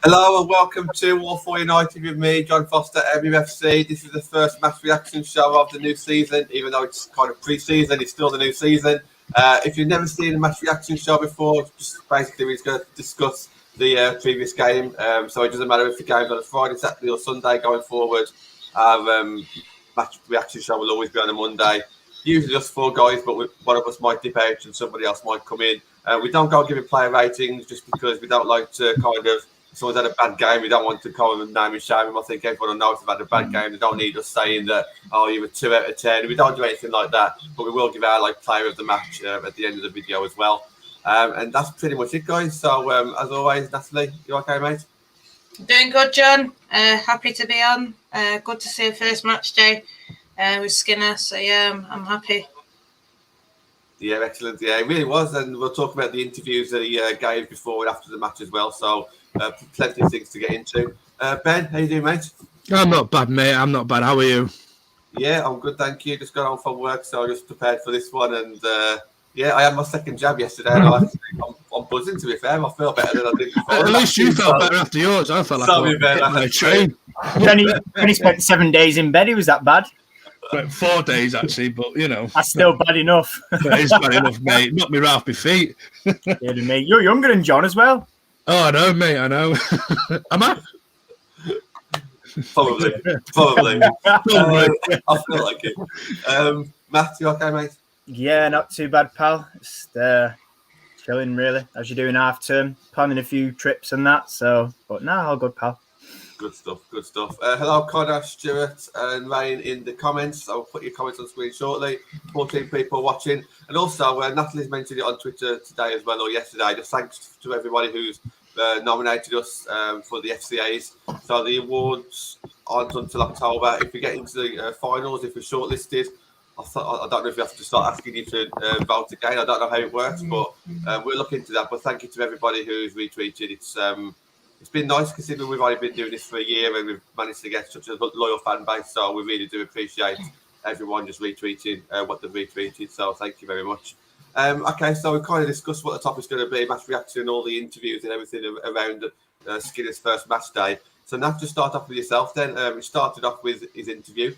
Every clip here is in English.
Hello and welcome to All For United with me, John Foster, MUFC. This is the first match reaction show of the new season, even though it's kind of pre-season, it's still the new season. If you've never seen a match reaction show before, just basically we're just going to discuss the previous game. So it doesn't matter if the game's on a Friday, Saturday or Sunday going forward. Our match reaction show will always be on a Monday. Usually just four guys, but one of us might dip out and somebody else might come in. We don't go giving player ratings just because we don't like to kind of, if someone's had a bad game, we don't want to call them name and shame them. I think everyone will know if they've had a bad game. They don't need us saying that, oh, you were 2 out of 10. We don't do anything like that, but we will give our player of the match at the end of the video as well. And that's pretty much it, guys. So as always, Natalie, you okay, mate? Doing good, John. Happy to be on. Good to see a first match day with Skinner. So yeah, I'm happy. Yeah, excellent. Yeah, it really was. And we'll talk about the interviews that he gave before and after the match as well. So plenty of things to get into. Ben, how you doing, mate? I'm not bad, mate. I'm not bad. How are you? Yeah, I'm good, thank you. Just got home from work, so I just prepared for this one. And yeah, I had my second jab yesterday. And I'm buzzing, to be fair. I feel better than I did before. At least you felt better after yours. I felt like I was my train. When he spent 7 days in bed, he was that bad. But 4 days, actually, but, you know. That's still bad enough. That is bad enough, mate. Knocked me right off my feet. Yeah, mate. You're younger than John as well. Oh, I know, mate. I know. Am I? Probably. I feel like it. Matt, you okay, mate? Yeah, not too bad, pal. Just chilling, really, as you're doing half term, planning a few trips and that. So, but no, all good, pal. Good stuff. Hello, Connor, Stuart, and Ryan in the comments. I'll put your comments on screen shortly. 14 people watching. And also, Natalie's mentioned it on Twitter today as well, or yesterday. Just thanks to everybody who's nominated us for the FCAs. So the awards aren't until October. If we get into the finals, if we're shortlisted, I don't know if we have to start asking you to vote again. I don't know how it works, but we'll look into that. But thank you to everybody who's retweeted. It's been nice considering we've only been doing this for a year and we've managed to get such a loyal fan base. So we really do appreciate everyone just retweeting what they've retweeted. So thank you very much. Okay, so we kind of discussed what the topic's going to be, match reaction, and all the interviews and everything around Skinner's first match day. So now to start off with yourself then. We started off with his interview.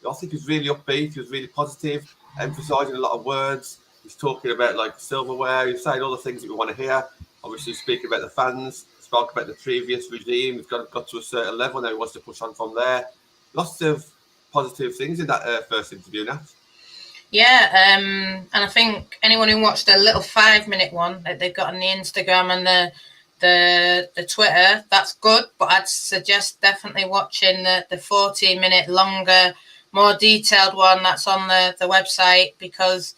I think he was really upbeat. He was really positive, emphasising a lot of words. He's talking about silverware. He's saying all the things that we want to hear. Obviously speaking about the fans. Spoke about the previous regime. We've got to a certain level now. He wants to push on from there. Lots of positive things in that first interview, Nat. Yeah, and I think anyone who watched the little 5-minute one that they've got on the Instagram and the Twitter, that's good. But I'd suggest definitely watching the 14-minute longer, more detailed one that's on the website, because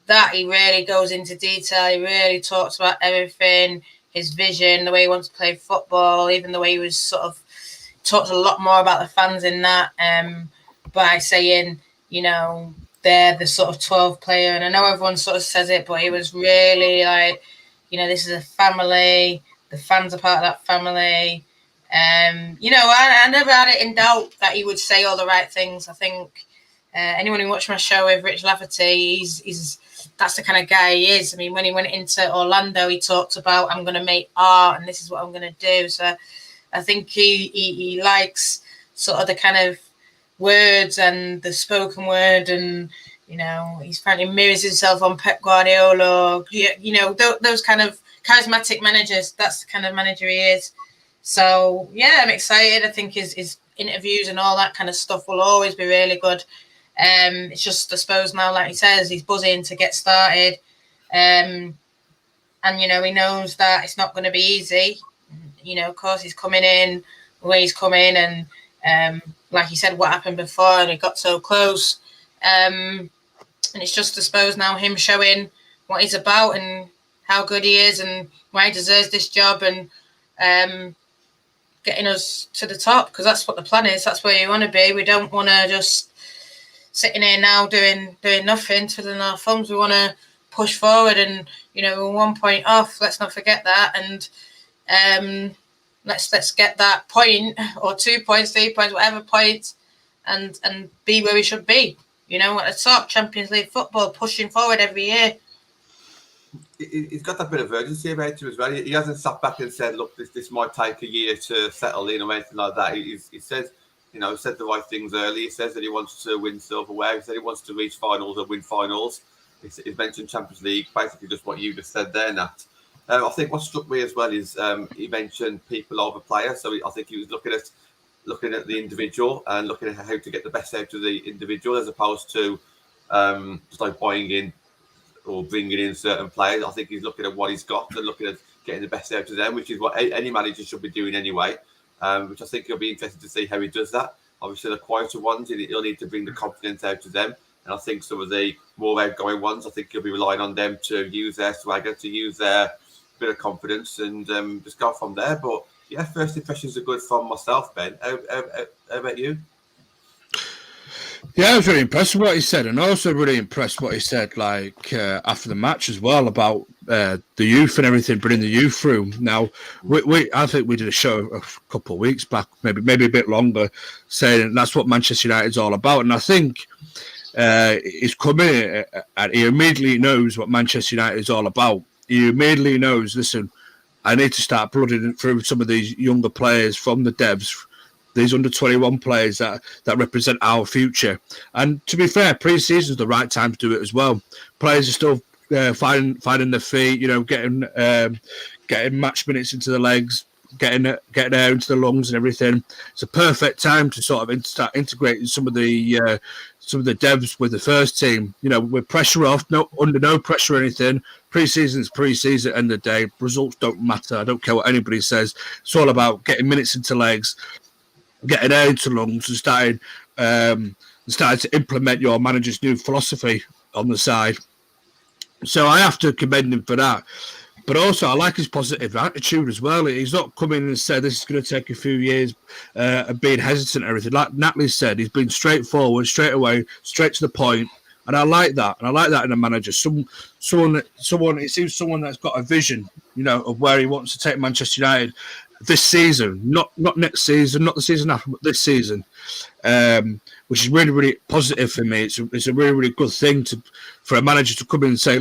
that he really goes into detail. He really talks about everything. His vision, the way he wants to play football, even the way he was talked a lot more about the fans in that, by saying, they're the sort of 12 player. And I know everyone sort of says it, but he was really this is a family. The fans are part of that family. I never had it in doubt that he would say all the right things. I think anyone who watched my show with Rich Lafferty, that's the kind of guy he is. I mean, when he went into Orlando, he talked about, I'm going to make art and this is what I'm going to do. So I think he likes sort of the kind of words and the spoken word, and, he's apparently mirrors himself on Pep Guardiola, those kind of charismatic managers. That's the kind of manager he is. So, yeah, I'm excited. I think his interviews and all that kind of stuff will always be really good. It's just, I suppose now, like he says, he's buzzing to get started. And, he knows that it's not going to be easy. Of course, he's coming in the way he's coming. And like he said, what happened before, and he got so close. And it's just, I suppose, now him showing what he's about and how good he is and why he deserves this job, and getting us to the top, because that's what the plan is. That's where you want to be. We don't want to just sitting here now doing nothing, twiddling our thumbs. We want to push forward, and we're 1 point off. Let's not forget that, and let's get that point, or 2 points, 3 points, whatever points, and be where we should be. At the top, Champions League football, pushing forward every year. he's got that bit of urgency about him as well. He hasn't sat back and said, "Look, this might take a year to settle in" or anything like that. He says, said the right things early. He says that he wants to win silverware. He said he wants to reach finals and win finals. He's mentioned Champions League, basically just what you just said there, Nat. I think what struck me as well is he mentioned people over players. So I think he was looking at the individual and looking at how to get the best out of the individual, as opposed to just like buying in or bringing in certain players. I think he's looking at what he's got and looking at getting the best out of them, which is what any manager should be doing anyway. Which I think it'll be interesting to see how he does that. Obviously, the quieter ones, he'll need to bring the confidence out of them. And I think some of the more outgoing ones, I think he'll be relying on them to use their swagger, to use their bit of confidence, and just go from there. But yeah, first impressions are good from myself, Ben. How about you? Yeah, I was really impressed with what he said, and also really impressed what he said after the match as well about the youth and everything, bringing the youth through. Now, I think we did a show a couple of weeks back, maybe a bit longer, saying that's what Manchester United's all about. And I think he's coming and he immediately knows what Manchester United is all about. He immediately knows, listen, I need to start blooding through some of these younger players from the devs, these under-21 players that represent our future. And to be fair, pre-season is the right time to do it as well. Players are still finding their feet, getting match minutes into the legs, getting air into the lungs and everything. It's a perfect time to sort of start integrating some of the devs with the first team. With pressure off, under no pressure or anything. Pre-season is pre-season. At the end of the day, results don't matter. I don't care what anybody says. It's all about getting minutes into legs, getting air into lungs, and starting to implement your manager's new philosophy on the side. So I have to commend him for that. But also, I like his positive attitude as well. He's not coming and said this is going to take a few years and being hesitant and everything. Like Natalie said, he's been straightforward, straight away, straight to the point. And I like that. And I like that in a manager. Someone. It seems someone that's got a vision, of where he wants to take Manchester United this season, not next season, not the season after, but this season, which is really, really positive for me. It's a really, really good thing for a manager to come in and say,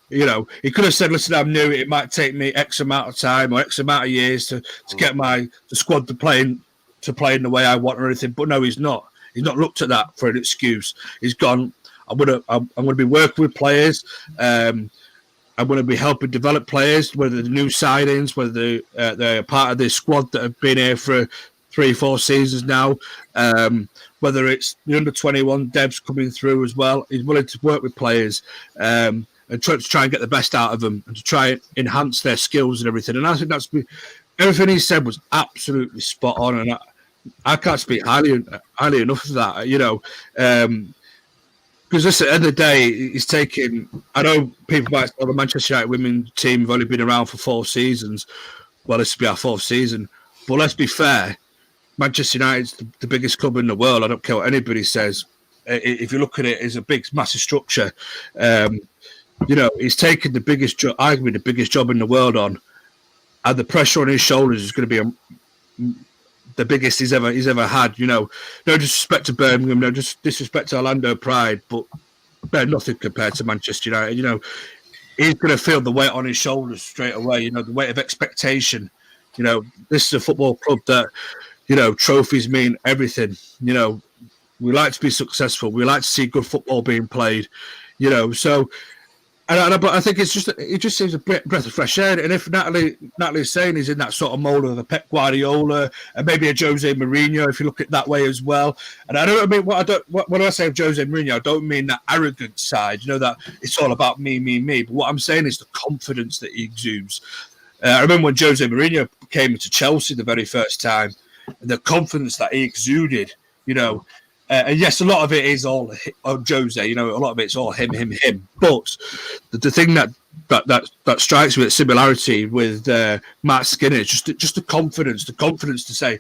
he could have said, listen, I'm new. It might take me X amount of time or X amount of years to get the squad to play in the way I want or anything. But no, he's not. He's not looked at that for an excuse. He's gone, I'm gonna be working with players. I'm going to be helping develop players, whether the new signings, whether they're part of this squad that have been here for 3-4 seasons now, whether it's the under-21 devs coming through as well. He's willing to work with players and try and get the best out of them and to try and enhance their skills and everything. And I think everything he said was absolutely spot on, and I can't speak highly enough of that, because at the end of the day, he's taking. I know people might say the Manchester United women's team have only been around for 4 seasons. Well, this will be our 4th season. But let's be fair, Manchester United's the biggest club in the world. I don't care what anybody says. If you look at it, it's a big, massive structure. He's taken arguably the biggest job in the world on, and the pressure on his shoulders is going to be the biggest he's ever had. No disrespect to Birmingham, no disrespect to Orlando Pride, but they're nothing compared to Manchester United. He's going to feel the weight on his shoulders straight away. The weight of expectation. This is a football club that trophies mean everything. We like to be successful. We like to see good football being played. So. But I think it just seems a breath of fresh air. And if Natalie's saying he's in that sort of mold of a Pep Guardiola and maybe a Jose Mourinho, if you look at it that way as well. And I don't mean when I say of Jose Mourinho, I don't mean that arrogant side. That it's all about me. But what I'm saying is the confidence that he exudes. I remember when Jose Mourinho came into Chelsea the very first time, the confidence that he exuded. And yes, a lot of it is all on Jose. A lot of it's all him. But the thing that strikes me, the similarity with Matt Skinner, is just the confidence to say,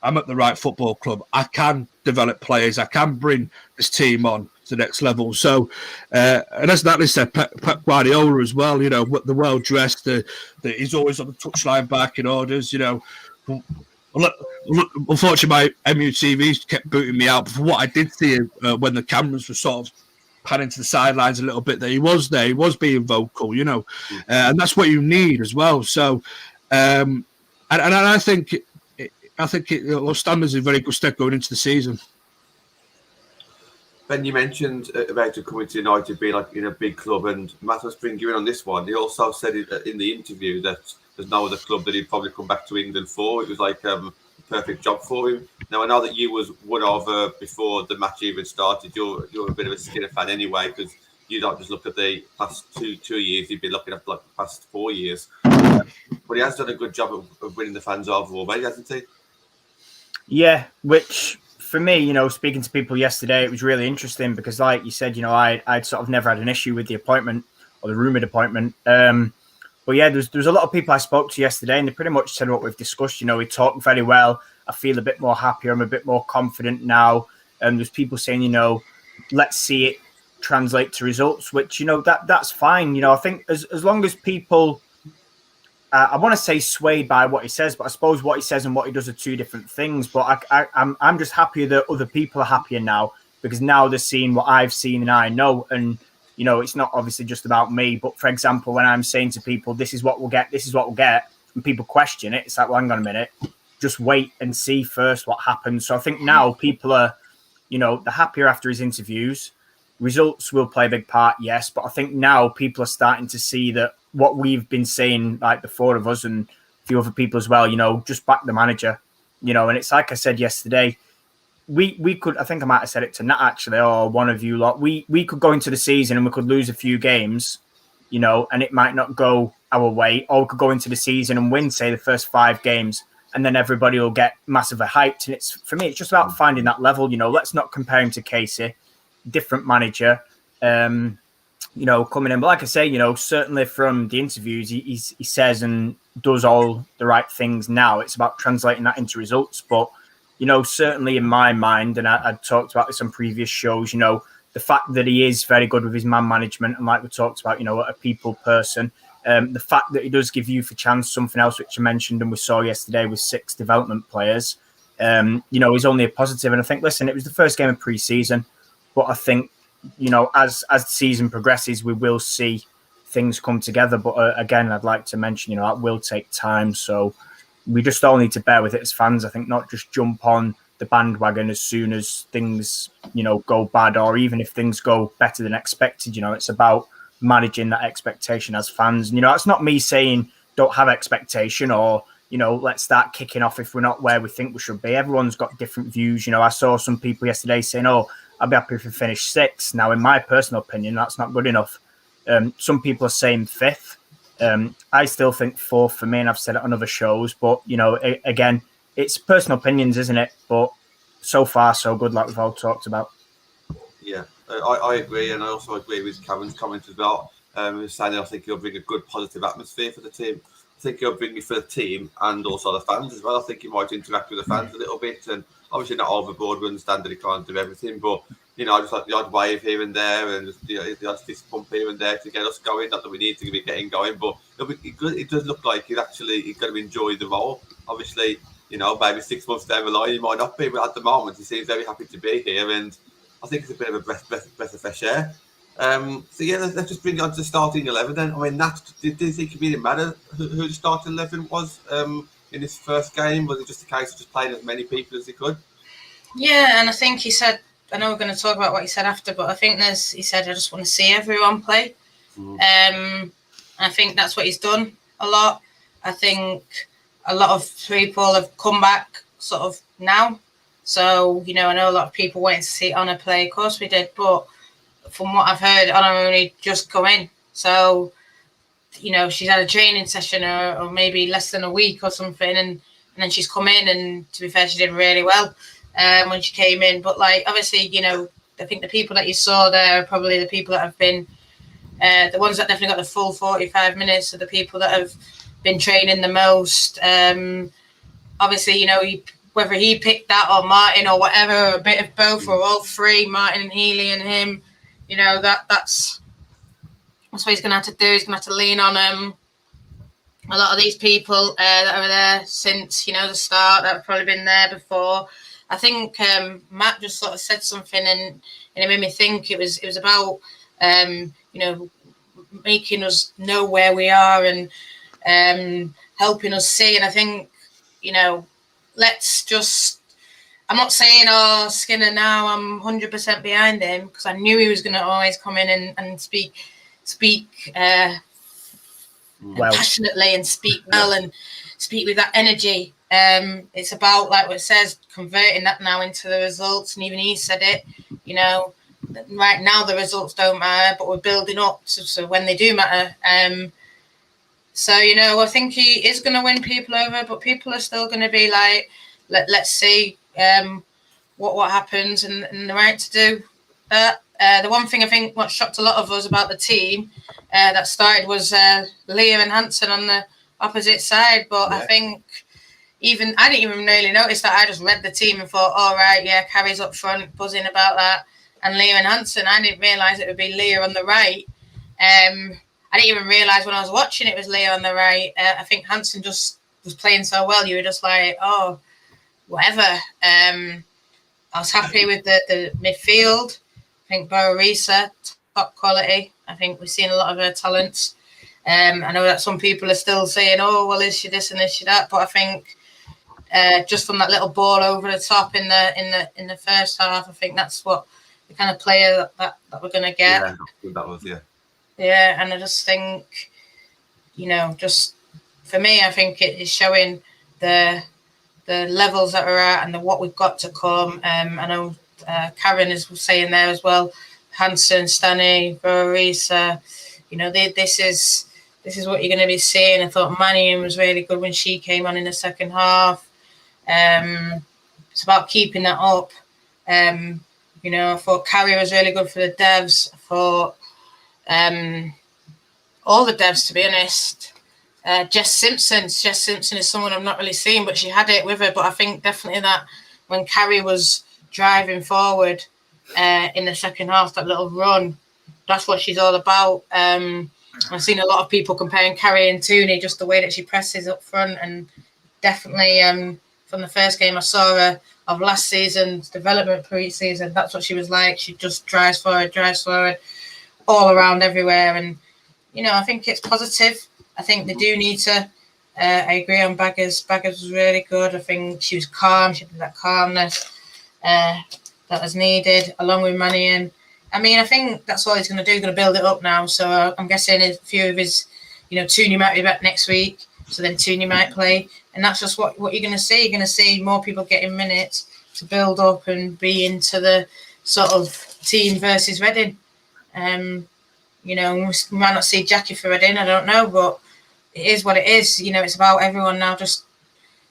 I'm at the right football club. I can develop players. I can bring this team on to the next level. So, and as Natalie said, Pep Guardiola as well. The well dressed. He's always on the touchline barking orders. Unfortunately, my MUTV kept booting me out. But for what I did see when the cameras were sort of panning to the sidelines a little bit. That he was there, he was being vocal, and that's what you need as well. So, and I think it'll stand us in very good stead going into the season. Ben, you mentioned about coming to United being like in a big club, and Matt was bringing you in on this one. He also said in the interview that there's no other club that he'd probably come back to England for. It was like a perfect job for him. Now I know that you was one of before the match even started. You're a bit of a Skinner fan anyway, because you don't just look at the past two years. You've been looking at like the past 4 years. But he has done a good job of winning the fans over already, hasn't he? Yeah, which for me, speaking to people yesterday, it was really interesting because, like you said, I'd sort of never had an issue with the appointment or the rumoured appointment. But yeah, there's a lot of people I spoke to yesterday, and they pretty much said what we've discussed. We talked very well. I feel a bit more happier. I'm a bit more confident now. And there's people saying, let's see it translate to results, which, that's fine. I think as long as people, I want to say swayed by what he says, but I suppose what he says and what he does are two different things. But I'm just happier that other people are happier now, because now they're seeing what I've seen and I know. And, it's not obviously just about me. But for example, when I'm saying to people, this is what we'll get, and people question it, it's like, well, hang on a minute, just wait and see first what happens. So I think now people are, they're happier after his interviews. Results will play a big part, yes. But I think now people are starting to see that what we've been saying, like the four of us and a few other people as well, just back the manager, and it's like I said yesterday, we could, I think I might have said it to Nat actually, or one of you lot, we could go into the season and we could lose a few games, and it might not go our way, or we could go into the season and win, say, the first 5 games, and then everybody will get massively hyped. And for me, it's just about finding that level, let's not compare him to Casey, different manager, coming in. But like I say, certainly from the interviews, he says and does all the right things now. It's about translating that into results. But, certainly in my mind, and I talked about this on previous shows, the fact that he is very good with his man management, and like we talked about, a people person, the fact that he does give youth a chance, something else which I mentioned and we saw yesterday with 6 development players, is only a positive. And I think, listen, it was the first game of pre-season, but I think, as the season progresses, we will see things come together. But again, I'd like to mention, that will take time. So we just all need to bear with it as fans. I think not just jump on the bandwagon as soon as things, go bad, or even if things go better than expected. It's about managing that expectation as fans. And, it's not me saying don't have expectation or, let's start kicking off if we're not where we think we should be. Everyone's got different views. I saw some people yesterday saying, oh, I'd be happy if we finish 6th. Now, in my personal opinion, that's not good enough. Some people are saying 5th. I still think 4th for me, and I've said it on other shows. But, again, it's personal opinions, isn't it? But so far, so good, like we've all talked about. Yeah, I agree. And I also agree with Kevin's comment as well. Saying I think he'll bring a good positive atmosphere for the team. I think he'll bring it for the team and also the fans as well. I think he might interact with the fans a little bit, and obviously not overboard. We understand that he can't do everything, but just like the odd wave here and there, and the odd fist pump here and there to get us going. Not that we need to be getting going, but it does look like he's going to enjoy the role. Obviously, maybe 6 months down the line he might not be, but at the moment he seems very happy to be here, and I think it's a bit of a breath of fresh air. So yeah, let's just bring it on to the starting 11 then. I mean, Nat, did you think it really matter who the starting 11 was in this first game? Was it just a case of just playing as many people as he could? Yeah, and I think he said, I know we're going to talk about what he said after, but I think he said, I just want to see everyone play. I think that's what he's done a lot. I think a lot of people have come back sort of now. So, I know a lot of people waiting to see Honor play. Of course we did, but from what I've heard, Honor only just come in. So, she's had a training session or maybe less than a week or something, and then she's come in, and to be fair, she did really well when she came in. But, obviously, I think the people that you saw there are probably the people that have been, the ones that definitely got the full 45 minutes are the people that have been training the most. Obviously, whether he picked that or Martin or whatever, or a bit of both or all three, Martin and Healy and him, that's what he's going to have to do. He's going to have to lean on a lot of these people that are there since, the start, that have probably been there before. I think Matt just sort of said something, and it made me think it was about making us know where we are and helping us see. And I think let's just. I'm not saying, Skinner now, I'm 100% behind him, because I knew he was going to always come in and speak passionately and speak well and speak with that energy. It's about, like what it says, converting that now into the results. And even he said it, right now the results don't matter, but we're building up so when they do matter. I think he is going to win people over, but people are still going to be like, let's see what happens, and the right to do that. The one thing I think what shocked a lot of us about the team that started was Leah and Hansen on the opposite side. But I think I didn't even really notice that. I just read the team and thought, all right, Carrie's up front, buzzing about that. And Leah and Hansen, I didn't realise it would be Leah on the right. I didn't even realise when I was watching it was Leah on the right. I think Hansen just was playing so well. You were just like, oh, whatever. I was happy with the midfield. I think Borarisa, top quality. I think we've seen a lot of her talents. I know that some people are still saying, oh, well, is she this and is she that? But I think just from that little ball over the top in the first half, I think that's what the kind of player that we're going to get. Yeah, that was, Yeah, and I just think, just for me, I think it is showing the levels that we're at and what we've got to come. I know Karen is saying there as well, Hansen, Stanley, Borarisa, this is what you're going to be seeing. I thought Mannion was really good when she came on in the second half. It's about keeping that up. I thought Carrie was really good for the devs. I thought all the devs, to be honest. Jess Simpson is someone I've not really seen, but she had it with her. But I think definitely that when Carrie was driving forward in the second half, that little run, that's what she's all about. I've seen a lot of people comparing Carrie and Tooney, just the way that she presses up front, and definitely from the first game I saw her of last season's development pre-season, that's what she was like. She just drives forward all around everywhere, and I think it's positive. I think they do need to. I agree on Baggers. Baggers was really good. I think she was calm. She had that calmness that was needed, along with Mannion. I mean, I think that's all he's going to do. He's going to build it up now. So I'm guessing a few of his, Tooney might be back next week. So then Tooney might play. And that's just what you're going to see. You're going to see more people getting minutes to build up and be into the sort of team versus Reading. We might not see Jackie for Reading. I don't know, but it is what it is. It's about everyone now just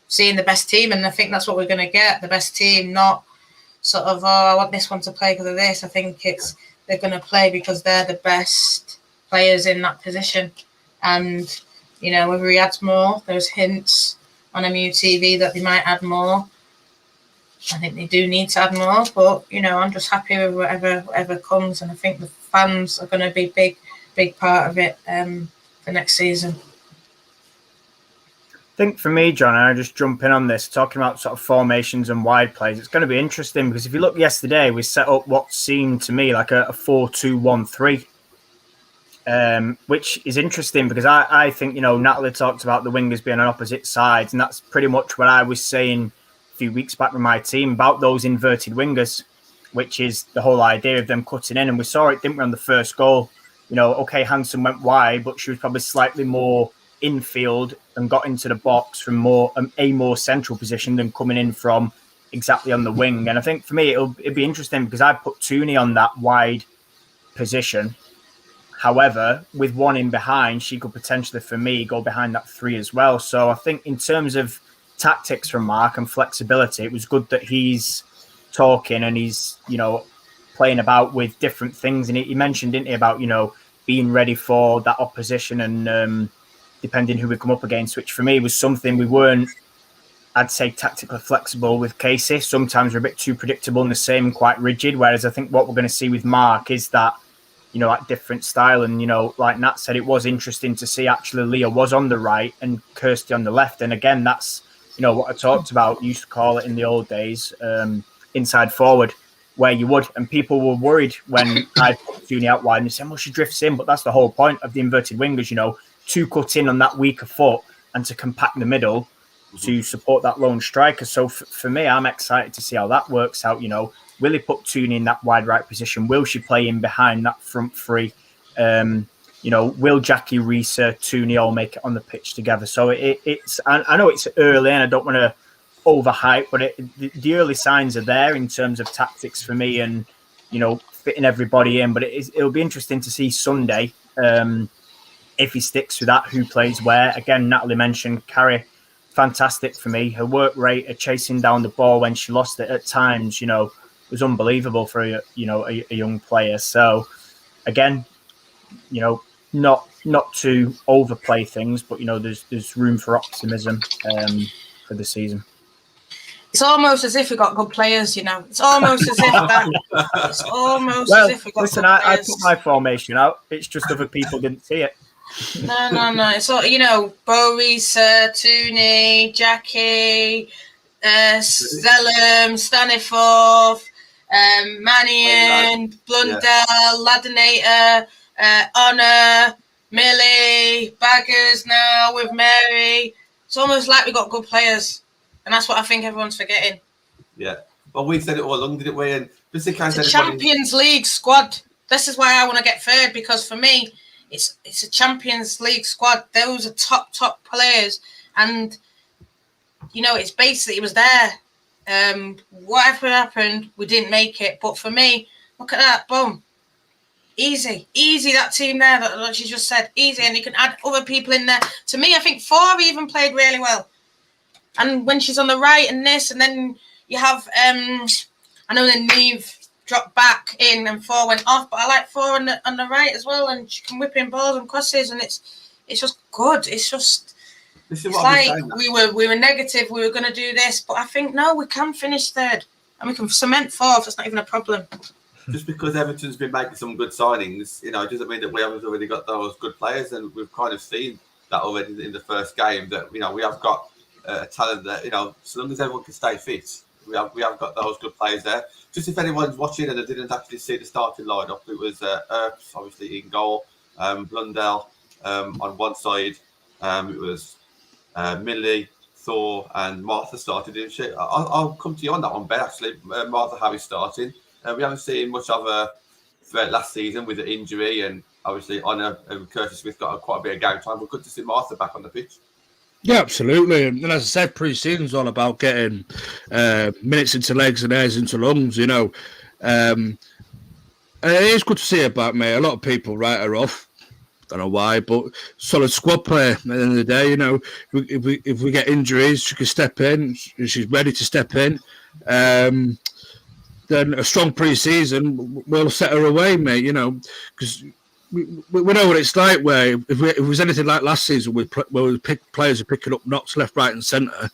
seeing the best team. And I think that's what we're going to get, the best team, not sort of, I want this one to play because of this. I think they're going to play because they're the best players in that position. And, whether he adds more, there's hints on MUTV that they might add more. I think they do need to add more, but, I'm just happy with whatever comes. And I think the fans are going to be big part of it for next season. I think for me, John, and I just jump in on this, talking about sort of formations and wide plays, it's going to be interesting because if you look yesterday, we set up what seemed to me like a 4-2-1-3, which is interesting because I think, Natalie talked about the wingers being on opposite sides, and that's pretty much what I was saying a few weeks back with my team about those inverted wingers, which is the whole idea of them cutting in. And we saw it, didn't we, on the first goal? Okay, Hansen went wide, but she was probably slightly more infield and got into the box from a more central position than coming in from exactly on the wing. And I think for me it'd be interesting because I put Tooney on that wide position. However, with one in behind, she could potentially, for me, go behind that 3 as well. So I think in terms of tactics from Mark and flexibility, it was good that he's talking and he's playing about with different things. And he mentioned, didn't he, about being ready for that opposition and depending who we come up against, which for me was something we weren't, I'd say, tactically flexible with Casey. Sometimes we're a bit too predictable and the same, quite rigid. Whereas I think what we're going to see with Mark is that, that different style. And, like Nat said, it was interesting to see actually Leah was on the right and Kirsty on the left. And again, that's what I talked about, used to call it in the old days, inside forward, where you would, and people were worried when I put Tooney out wide and they said, well, she drifts in, but that's the whole point of the inverted wingers, to cut in on that weaker foot and to compact the middle to support that lone striker. So for me, I'm excited to see how that works out. Will he put Tooney in that wide right position? Will she play in behind that front three? Will Jackie, Risa, Tooney all make it on the pitch together? So it's I know it's early and I don't want to overhype, but the early signs are there in terms of tactics for me and, fitting everybody in. But it'll be interesting to see Sunday if he sticks with that, who plays where. Again, Natalie mentioned Carrie, fantastic for me. Her work rate of chasing down the ball when she lost it at times, was unbelievable for a young player. So again, not to overplay things, but there's room for optimism for the season. It's almost as if we got good players, It's almost as if that. It's almost as if we got good players. I put my formation out. It's just other people didn't see it. No. It's all, Bo Risa, Tooney, Jackie, Zellum, Staniforth, Mannion, Blundell, Ladinator, Honor, Millie, Baggers now with Mary. It's almost like we got good players. And that's what I think everyone's forgetting. Yeah. Well, we said it all along, didn't we? And just in case it's a Champions League squad. This is why I want to get third, because for me, it's a Champions League squad. Those are top players. And, it's basically, it was there. Whatever happened, we didn't make it. But for me, look at that. Boom. Easy, that team there, that she just said. Easy. And you can add other people in there. To me, I think 4 even played really well. And when she's on the right and this, and then you have, I know then Neve dropped back in and 4 went off, but I like 4 on the right as well, and she can whip in balls and crosses, and it's just good. It's just, it's like we were negative, we were going to do this, but I think, no, we can finish third, and we can cement 4th. That's not even a problem. Just because Everton's been making some good signings, it doesn't mean that we haven't already got those good players, and we've kind of seen that already in the first game, that, we have got talent that, so long as everyone can stay fit, we have got those good players there. Just if anyone's watching and I didn't actually see the starting lineup, it was Earps, obviously in goal, Blundell on one side, it was Millie, Thor, and Martha started in shit. I'll come to you on that one, Ben. Actually, Martha Harris starting. We haven't seen much of her throughout last season with the injury, and obviously Honor and Curtis Smith got quite a bit of game time. But good to see Martha back on the pitch. Yeah, absolutely. And as I said, pre-season's all about getting minutes into legs and airs into lungs, And it is good to see her back, mate. A lot of people write her off. Don't know why, but solid squad player at the end of the day. If we get injuries, she can step in. She's ready to step in. Then a strong pre-season will set her away, mate, because we know what it's like where if it was anything like last season where players are picking up knocks left, right and centre,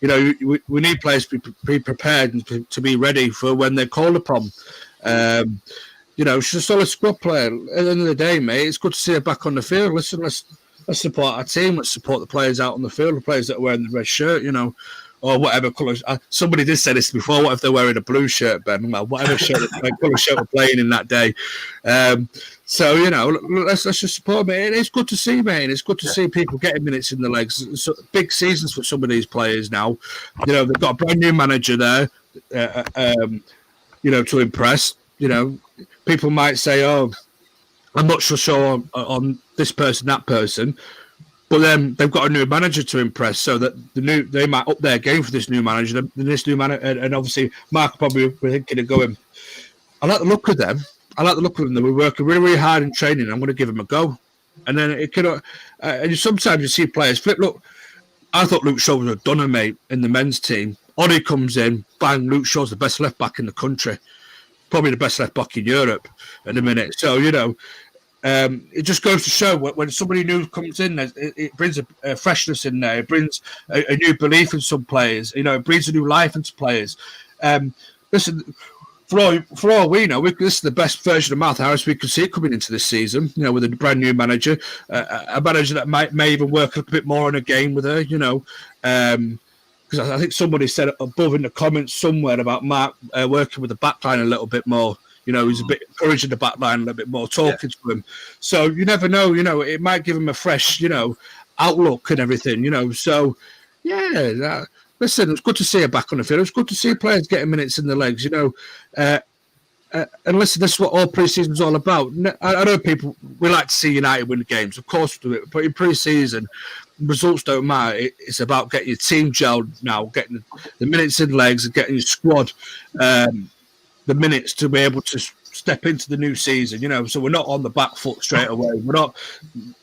we need players to be prepared and to be ready for when they're called upon. She's a solid squad player. At the end of the day, mate, it's good to see her back on the field. Listen, let's support our team. Let's support the players out on the field, the players that are wearing the red shirt, or whatever colour. Somebody did say this before. What if they're wearing a blue shirt, Ben? Well, whatever colour shirt we're playing in that day. So let's just support them. It's good to see, mate. It's good to see people getting minutes in the legs. So, big seasons for some of these players now. They've got a brand new manager there. To impress. People might say, "Oh, I'm not so sure on this person, that person." But then they've got a new manager to impress, so that they might up their game for this new manager. And obviously Mark probably were thinking of going, I like the look of them. They were working really, really hard in training. I'm going to give them a go. And then it could. And sometimes you see players flip. Look, I thought Luke Shaw was a dunner, mate, in the men's team. Ollie comes in, bang, Luke Shaw's the best left back in the country, probably the best left back in Europe at the minute. So it just goes to show when somebody new comes in, it brings a freshness in there. It brings a new belief in some players. It brings a new life into players. Listen, for all we know, this is the best version of Martha Harris we could see coming into this season. With a brand new manager, a manager that may even work a little bit more on a game with her. Because because I think somebody said above in the comments somewhere about Mark working with the backline a little bit more. He's a bit encouraging the backline a little bit more, talking to him. So you never know, it might give him a fresh, outlook and everything, So, yeah, listen, it's good to see her back on the field. It's good to see players getting minutes in the legs, and listen, this is what all pre-season is all about. I know people, we like to see United win the games. Of course we do it. But in pre-season, results don't matter. It's about getting your team gelled now, getting the minutes in legs and getting your squad the minutes to be able to step into the new season, So we're not on the back foot straight away.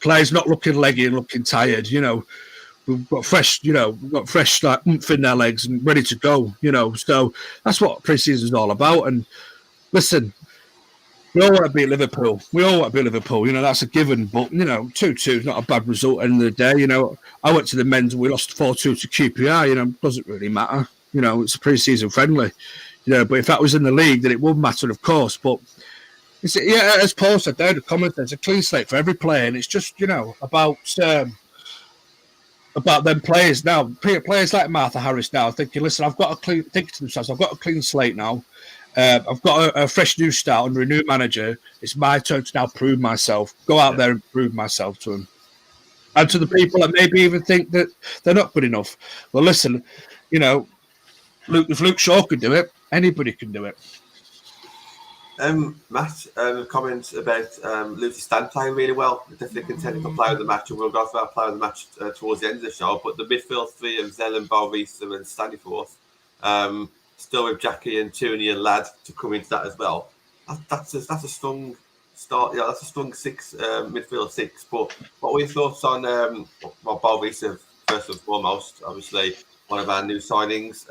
Players not looking leggy and looking tired, We've got fresh, like oomph in their legs and ready to go, So that's what pre-season is all about. And listen, we all want to beat Liverpool. That's a given. But, 2-2 is not a bad result at the end of the day. I went to the men's and we lost 4-2 to QPR. Doesn't really matter. It's a pre-season friendly. But if that was in the league, then it would matter, of course. But, as Paul said there, the comment, there's a clean slate for every player. And it's just, about them players now. Players like Martha Harris now thinking, listen, I've got to think to themselves, I've got a clean slate now. I've got a fresh new start under a new manager. It's my turn to now prove myself. Go out there and prove myself to them. And to the people that maybe even think that they're not good enough. Well, listen, if Luke Shaw could do it, anybody can do it. Matt, comments about Lucy Stan playing really well. Definitely contending for player of the match, and we'll go for our player of the match towards the end of the show. But the midfield three of Zell and Balvisa and Staniforth, still with Jackie and Tooney and Ladd to come into that as well. That's a strong start. Yeah, that's a strong midfield six. But what were your thoughts on Balvisa first and foremost? Obviously, one of our new signings.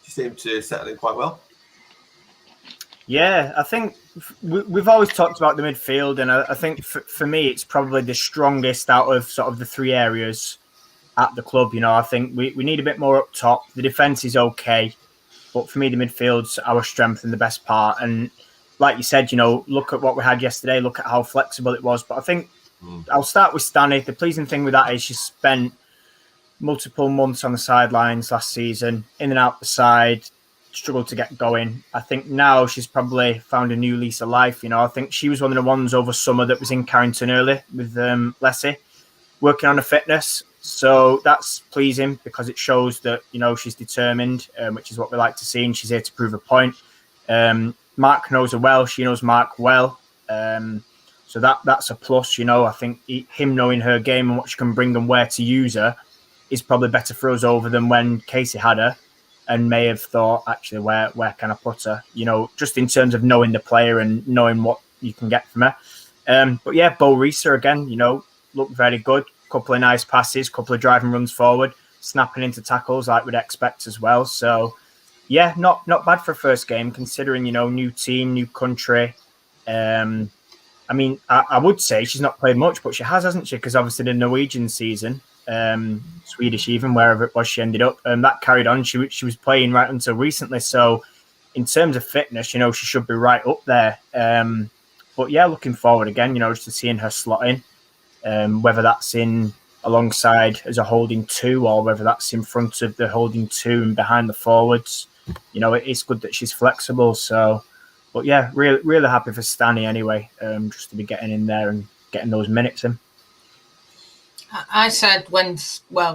She seemed to settle in quite well. Yeah, I think we've always talked about the midfield, and I think for me, it's probably the strongest out of sort of the three areas at the club. I think we need a bit more up top. The defence is okay, but for me, the midfield's our strength and the best part. And like you said, look at what we had yesterday, look at how flexible it was. But I think I'll start with Stanley. The pleasing thing with that is she spent multiple months on the sidelines last season, in and out the side, struggled to get going. I think now she's probably found a new lease of life. I think she was one of the ones over summer that was in Carrington early with Leslie, working on her fitness. So that's pleasing because it shows that, she's determined, which is what we like to see, and she's here to prove a point. Mark knows her well. She knows Mark well. So that's a plus, I think him knowing her game and what she can bring and where to use her is probably better for us over than when Casey had her and may have thought, actually, where can I put her? Just in terms of knowing the player and knowing what you can get from her. But yeah, Bo Reeser again, looked very good. Couple of nice passes, couple of driving runs forward, snapping into tackles like we'd expect as well. So yeah, not bad for a first game considering, new team, new country. I would say she's not played much, but she hasn't she? Because obviously the Norwegian season, Swedish even, wherever it was she ended up, that carried on. She was playing right until recently. So in terms of fitness, she should be right up there. But yeah, looking forward again, just to seeing her slot in. Whether that's in alongside as a holding two or whether that's in front of the holding two and behind the forwards, it's good that she's flexible. So, but yeah, really happy for Stanny anyway, just to be getting in there and getting those minutes in. I said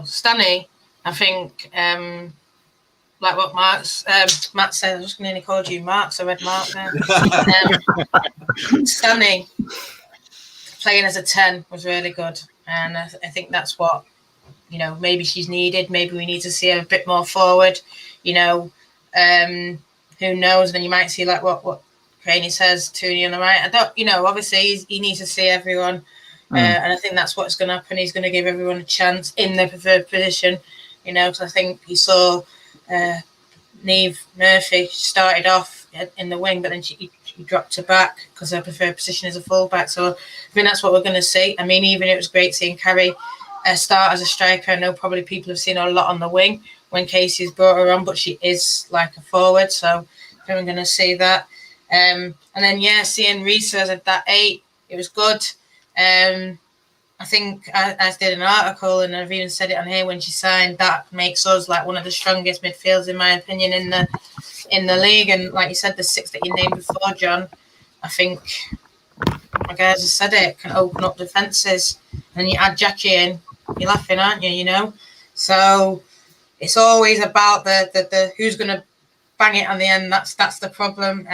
Stanny, I think, like what Matt said, I just nearly called you Mark, so I read Mark there. Stanny playing as a 10 was really good, and I think that's what maybe she's needed. Maybe we need to see her a bit more forward. Who knows? Then you might see like what Craney says, Tooney on the right. I don't, obviously he needs to see everyone, and I think that's what's going to happen. He's going to give everyone a chance in their preferred position. Because I think he saw Niamh Murphy started off in the wing, but then she dropped her back because her preferred position is a fullback. So I think that's what we're going to see. I mean, even it was great seeing Carrie start as a striker. I know probably people have seen her a lot on the wing when Casey's brought her on, but she is like a forward. So I think we're going to see that. And then, seeing Risa at that 8, it was good. I think I did an article, and I've even said it on here, when she signed, that makes us like one of the strongest midfielders, in my opinion, in the league. And like you said, the 6 that you named before, John, I think my guys have said it, can open up defences. And you add Jackie in, you're laughing, aren't you? You know, so it's always about the who's going to bang it on the end. That's the problem.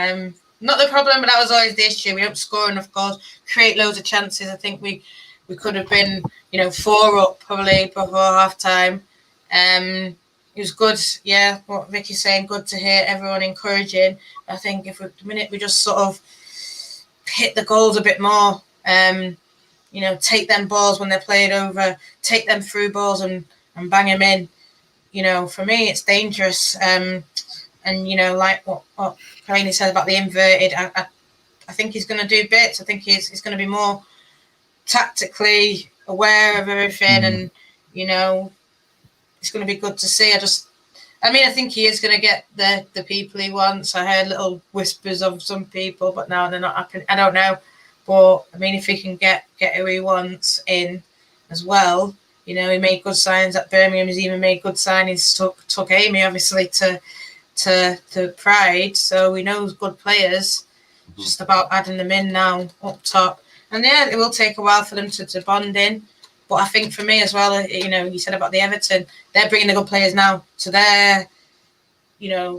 Not the problem, but that was always the issue. We don't score enough goals, create loads of chances. I think we could have been, 4 up probably before half time. It was good, yeah, what Vicky's saying, good to hear everyone encouraging. I think if the minute we just sort of hit the goals a bit more, take them balls when they're played over, take them through balls and bang them in. For me, it's dangerous. And, like what Karine said about the inverted, I think he's going to do bits. I think he's going to be more tactically aware of everything, and it's going to be good to see. I think he is going to get the people he wants. I heard little whispers of some people, but now they're not happening. I don't know, but if he can get who he wants in as well, he made good signs at Birmingham. He's even made good signings. Took Amy obviously to Pride, so we know good players. Just about adding them in now up top. And yeah, it will take a while for them to bond in. But I think for me as well, you said about the Everton, they're bringing the good players now. So they're,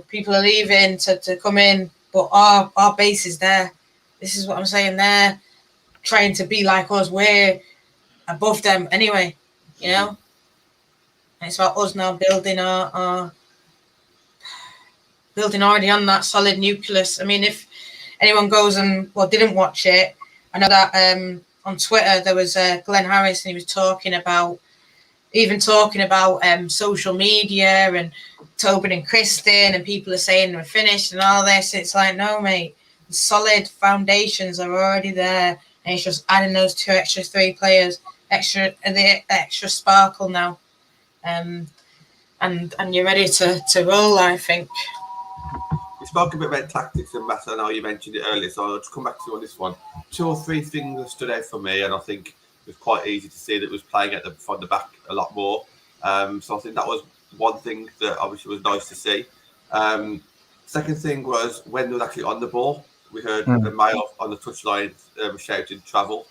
people are leaving to come in, but our base is there. This is what I'm saying. They're trying to be like us. We're above them anyway, And it's about us now building our building already on that solid nucleus. If anyone goes and didn't watch it, I know that on Twitter there was Glenn Harris, and he was talking about social media and Tobin and Kristen, and people are saying we're finished and all this. It's like, no, mate, the solid foundations are already there, and it's just adding those 3 players, the extra sparkle now, and you're ready to roll, I think. We spoke a bit about tactics and Matt. I know you mentioned it earlier, so I'll just come back to you on this one. 2 or 3 things that stood out for me, and I think it was quite easy to see that it was playing from the back a lot more. So I think that was one thing that obviously was nice to see. Second thing was when they were actually on the ball. We heard the male on the touchline shouting, travel.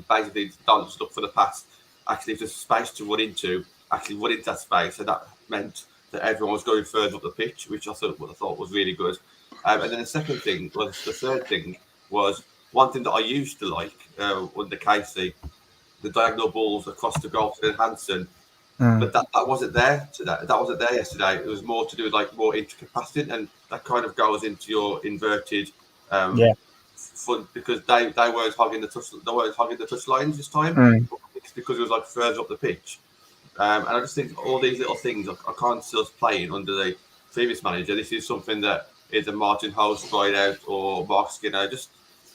Basically, don't just look for the pass. Actually, if there's space to run into that space, and that meant that everyone was going further up the pitch, which I thought was really good. And then the third thing was one thing that I used to like under Casey, the diagonal balls across the goal to Hansen. But that wasn't there today. That wasn't there yesterday. It was more to do with more intricate passing, and that kind of goes into your inverted fun, because they weren't hogging the touch lines this time. It's because it was further up the pitch. And I just think all these little things I can't see us playing under the previous manager. This is something that either Martin House tried out or Mark Skinner. Just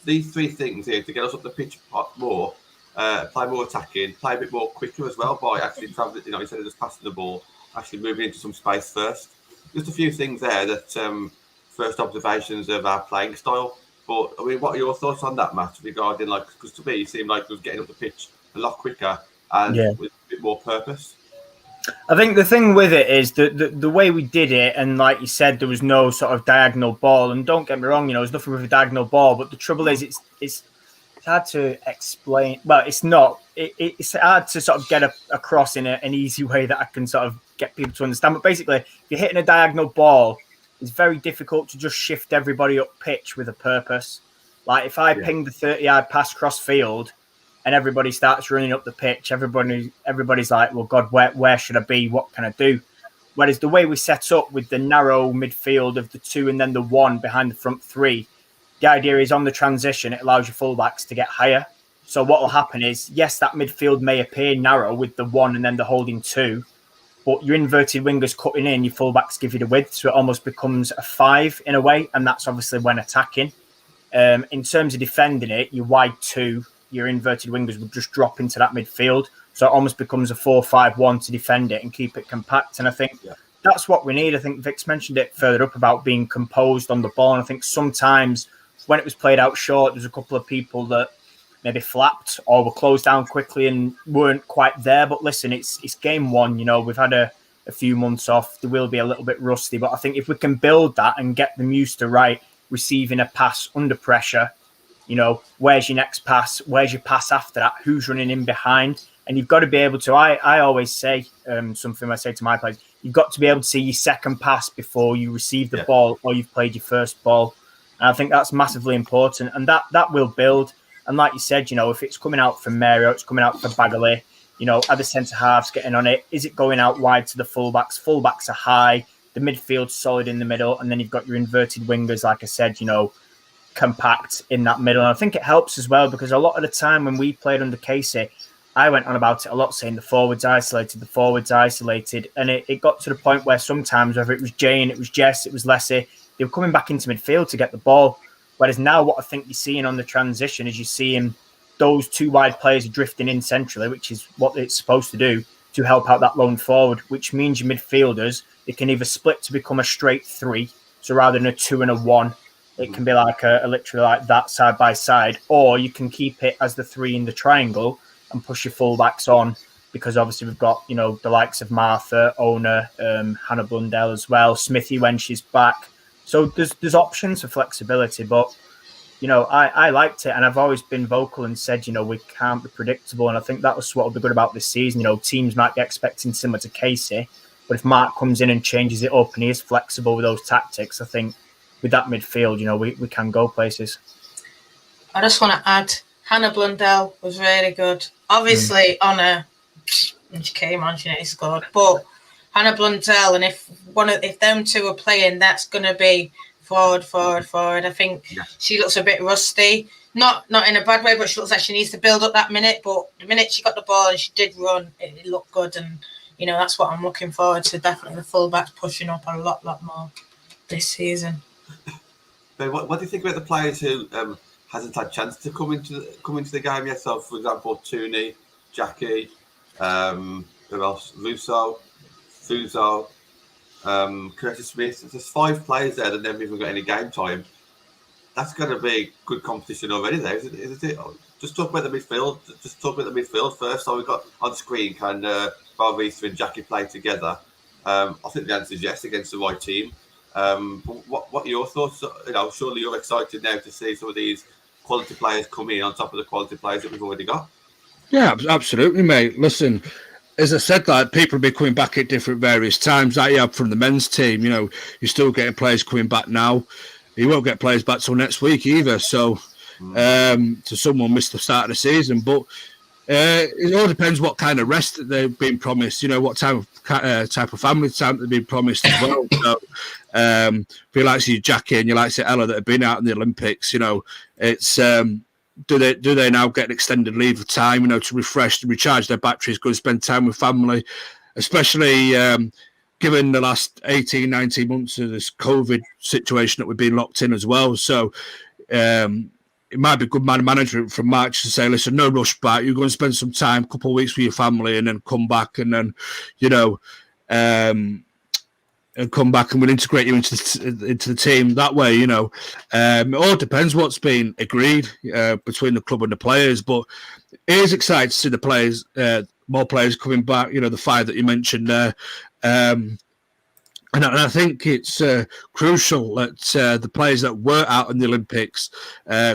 these 3 things here to get us up the pitch more, play more attacking, play a bit more quicker as well by actually traveling, instead of just passing the ball, actually moving into some space first. Just a few things there that first observations of our playing style. But what are your thoughts on that, Matt, regarding because to me it seemed like it was getting up the pitch a lot quicker and with a bit more purpose? I think the thing with it is the way we did it, and like you said, there was no sort of diagonal ball. And don't get me wrong, there's nothing with a diagonal ball. But the trouble is, it's hard to explain. Well, it's not. It's hard to sort of get across in an easy way that I can sort of get people to understand. But basically, if you're hitting a diagonal ball, it's very difficult to just shift everybody up pitch with a purpose. Like if I ping the 30-yard pass cross field, and everybody starts running up the pitch, everybody's like, well, God, where should I be? What can I do? Whereas the way we set up with the narrow midfield of the 2 and then the 1 behind the front 3, the idea is on the transition, it allows your fullbacks to get higher. So what will happen is, yes, that midfield may appear narrow with the 1 and then the holding 2, but your inverted wingers cutting in, your fullbacks give you the width, so it almost becomes a 5 in a way, and that's obviously when attacking. In terms of defending it, your wide 2, your inverted wingers would just drop into that midfield. So it almost becomes a 4-5-1 to defend it and keep it compact. And I think that's what we need. I think Vic's mentioned it further up about being composed on the ball. And I think sometimes when it was played out short, there's a couple of people that maybe flapped or were closed down quickly and weren't quite there. But listen, it's game one. You know, we've had a few months off. They will be a little bit rusty, but I think if we can build that and get them used to receiving a pass under pressure, you know, where's your next pass? Where's your pass after that? Who's running in behind? And you've got to be able to, I always say something I say to my players, you've got to be able to see your second pass before you receive the ball or you've played your first ball. And I think that's massively important. And that will build. And like you said, you know, if it's coming out from Mario, it's coming out from Bagley, you know, are the centre halves getting on it? Is it going out wide to the fullbacks? Fullbacks are high. The midfield's solid in the middle. And then you've got your inverted wingers, like I said, you know, compact in that middle. And I think it helps as well because a lot of the time when we played under Casey, I went on about it a lot, saying the forwards isolated. And it got to the point where sometimes, whether it was Jane, it was Jess, it was Leslie, they were coming back into midfield to get the ball. Whereas now what I think you're seeing on the transition is you're seeing those two wide players drifting in centrally, which is what it's supposed to do to help out that lone forward, which means your midfielders, they can either split to become a straight three. So rather than a 2 and a 1, it can be like a literally like that side by side, or you can keep it as the 3 in the triangle and push your fullbacks on, because obviously we've got, you know, the likes of Martha, Ona, Hannah Blundell as well, Smithy when she's back. So there's options for flexibility, but, you know, I liked it, and I've always been vocal and said, you know, we can't be predictable, and I think that was what will be good about this season. You know, teams might be expecting similar to Casey, but if Mark comes in and changes it up and he is flexible with those tactics, I think with that midfield, you know, we can go places. I just want to add, Hannah Blundell was really good. Obviously, Honor, when she came on, she nearly scored. But Hannah Blundell, and if them two are playing, that's going to be forward. I think she looks a bit rusty. Not in a bad way, but she looks like she needs to build up that minute. But the minute she got the ball and she did run, it looked good. And, you know, that's what I'm looking forward to. Definitely the fullbacks pushing up a lot more this season. But what do you think about the players who hasn't had a chance to come into the game yet? So, for example, Tooney, Jackie, who else? Russo, Fuso, Curtis Smith. There's 5 players there that never even got any game time. That's going to be good competition already there, isn't it? Just talk about the midfield. Just talk about the midfield first. So we've got on screen, can Barvisa and Jackie play together? I think the answer is yes against the right team. What are your thoughts? You know, surely you're excited now to see some of these quality players come in on top of the quality players that we've already got. Yeah, absolutely, mate. Listen, as I said, that people will be coming back at different various times. Like you have from the men's team, you know, you're still getting players coming back now. You won't get players back till next week either. So, someone missed the start of the season, but it all depends what kind of rest that they've been promised. You know, what type of family time they've been promised as well. So, if you like to see Jackie and you like to see Ella that have been out in the Olympics, you know, it's do they now get an extended leave of time, you know, to refresh, to recharge their batteries, go and spend time with family, especially given the last 18, 19 months of this COVID situation that we've been locked in as well. So it might be good management from March to say, listen, no rush back. You're going to spend some time, a couple of weeks with your family, and then come back, and then, you know, and come back, and we'll integrate you into the team that way. You know, it all depends what's been agreed between the club and the players. But it is exciting to see the players, more players coming back. You know, the 5 that you mentioned there. And I think it's crucial that the players that were out in the Olympics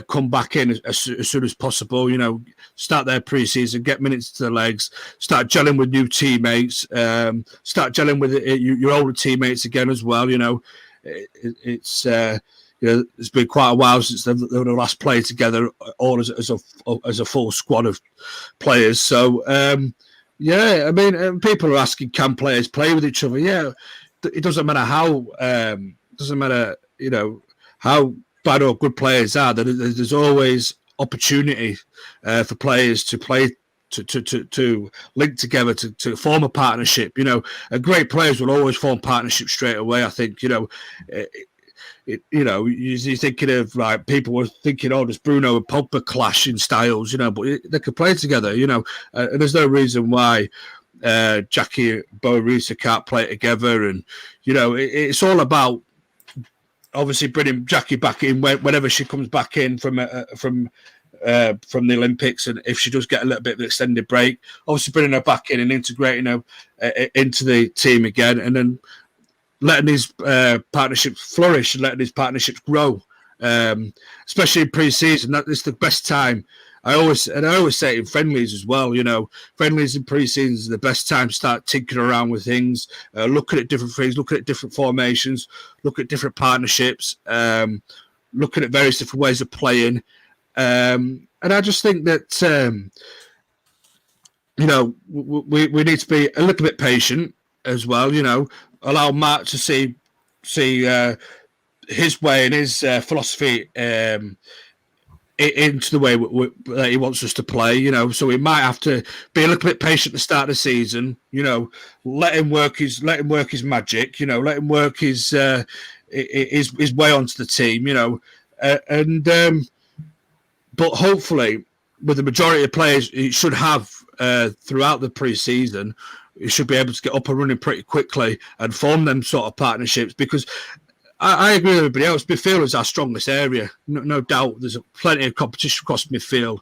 come back in as soon as possible. You know, start their pre-season, get minutes to the legs, start gelling with new teammates, start gelling with your older teammates again as well. You know, it's been quite a while since they were the last played together, all as a full squad of players. So yeah, I mean, people are asking, can players play with each other? Yeah. It doesn't matter how, you know, how bad or good players are. There's always opportunity for players to play, to link together, to form a partnership. You know, great players will always form partnerships straight away. I think, you know, you know, you're thinking of, like, people were thinking, oh, does Bruno and Pogba clash in styles? You know, but they could play together. You know, and there's no reason why Jackie and Barvisa can't play together. And, you know, it's all about obviously bringing Jackie back in whenever she comes back in from from the Olympics, and if she does get a little bit of an extended break, obviously bringing her back in and integrating her into the team again, and then letting these partnerships flourish and letting these partnerships grow, especially in pre-season. That is the best time. I always say it in friendlies as well. Friendlies in pre-season is the best time to start tinkering around with things, looking at different things, looking at different formations, looking at different partnerships, looking at various different ways of playing. And I just think that we need to be a little bit patient as well. Allow Mark to see his way and his philosophy into the way that he wants us to play. So we might have to be a little bit patient at the start of the season. Let him work his magic. Let him work his way onto the team. But hopefully, with the majority of players, he should have throughout the pre-season, he should be able to get up and running pretty quickly and form them sort of partnerships. Because I agree with everybody else, midfield is our strongest area, no doubt. There's plenty of competition across midfield,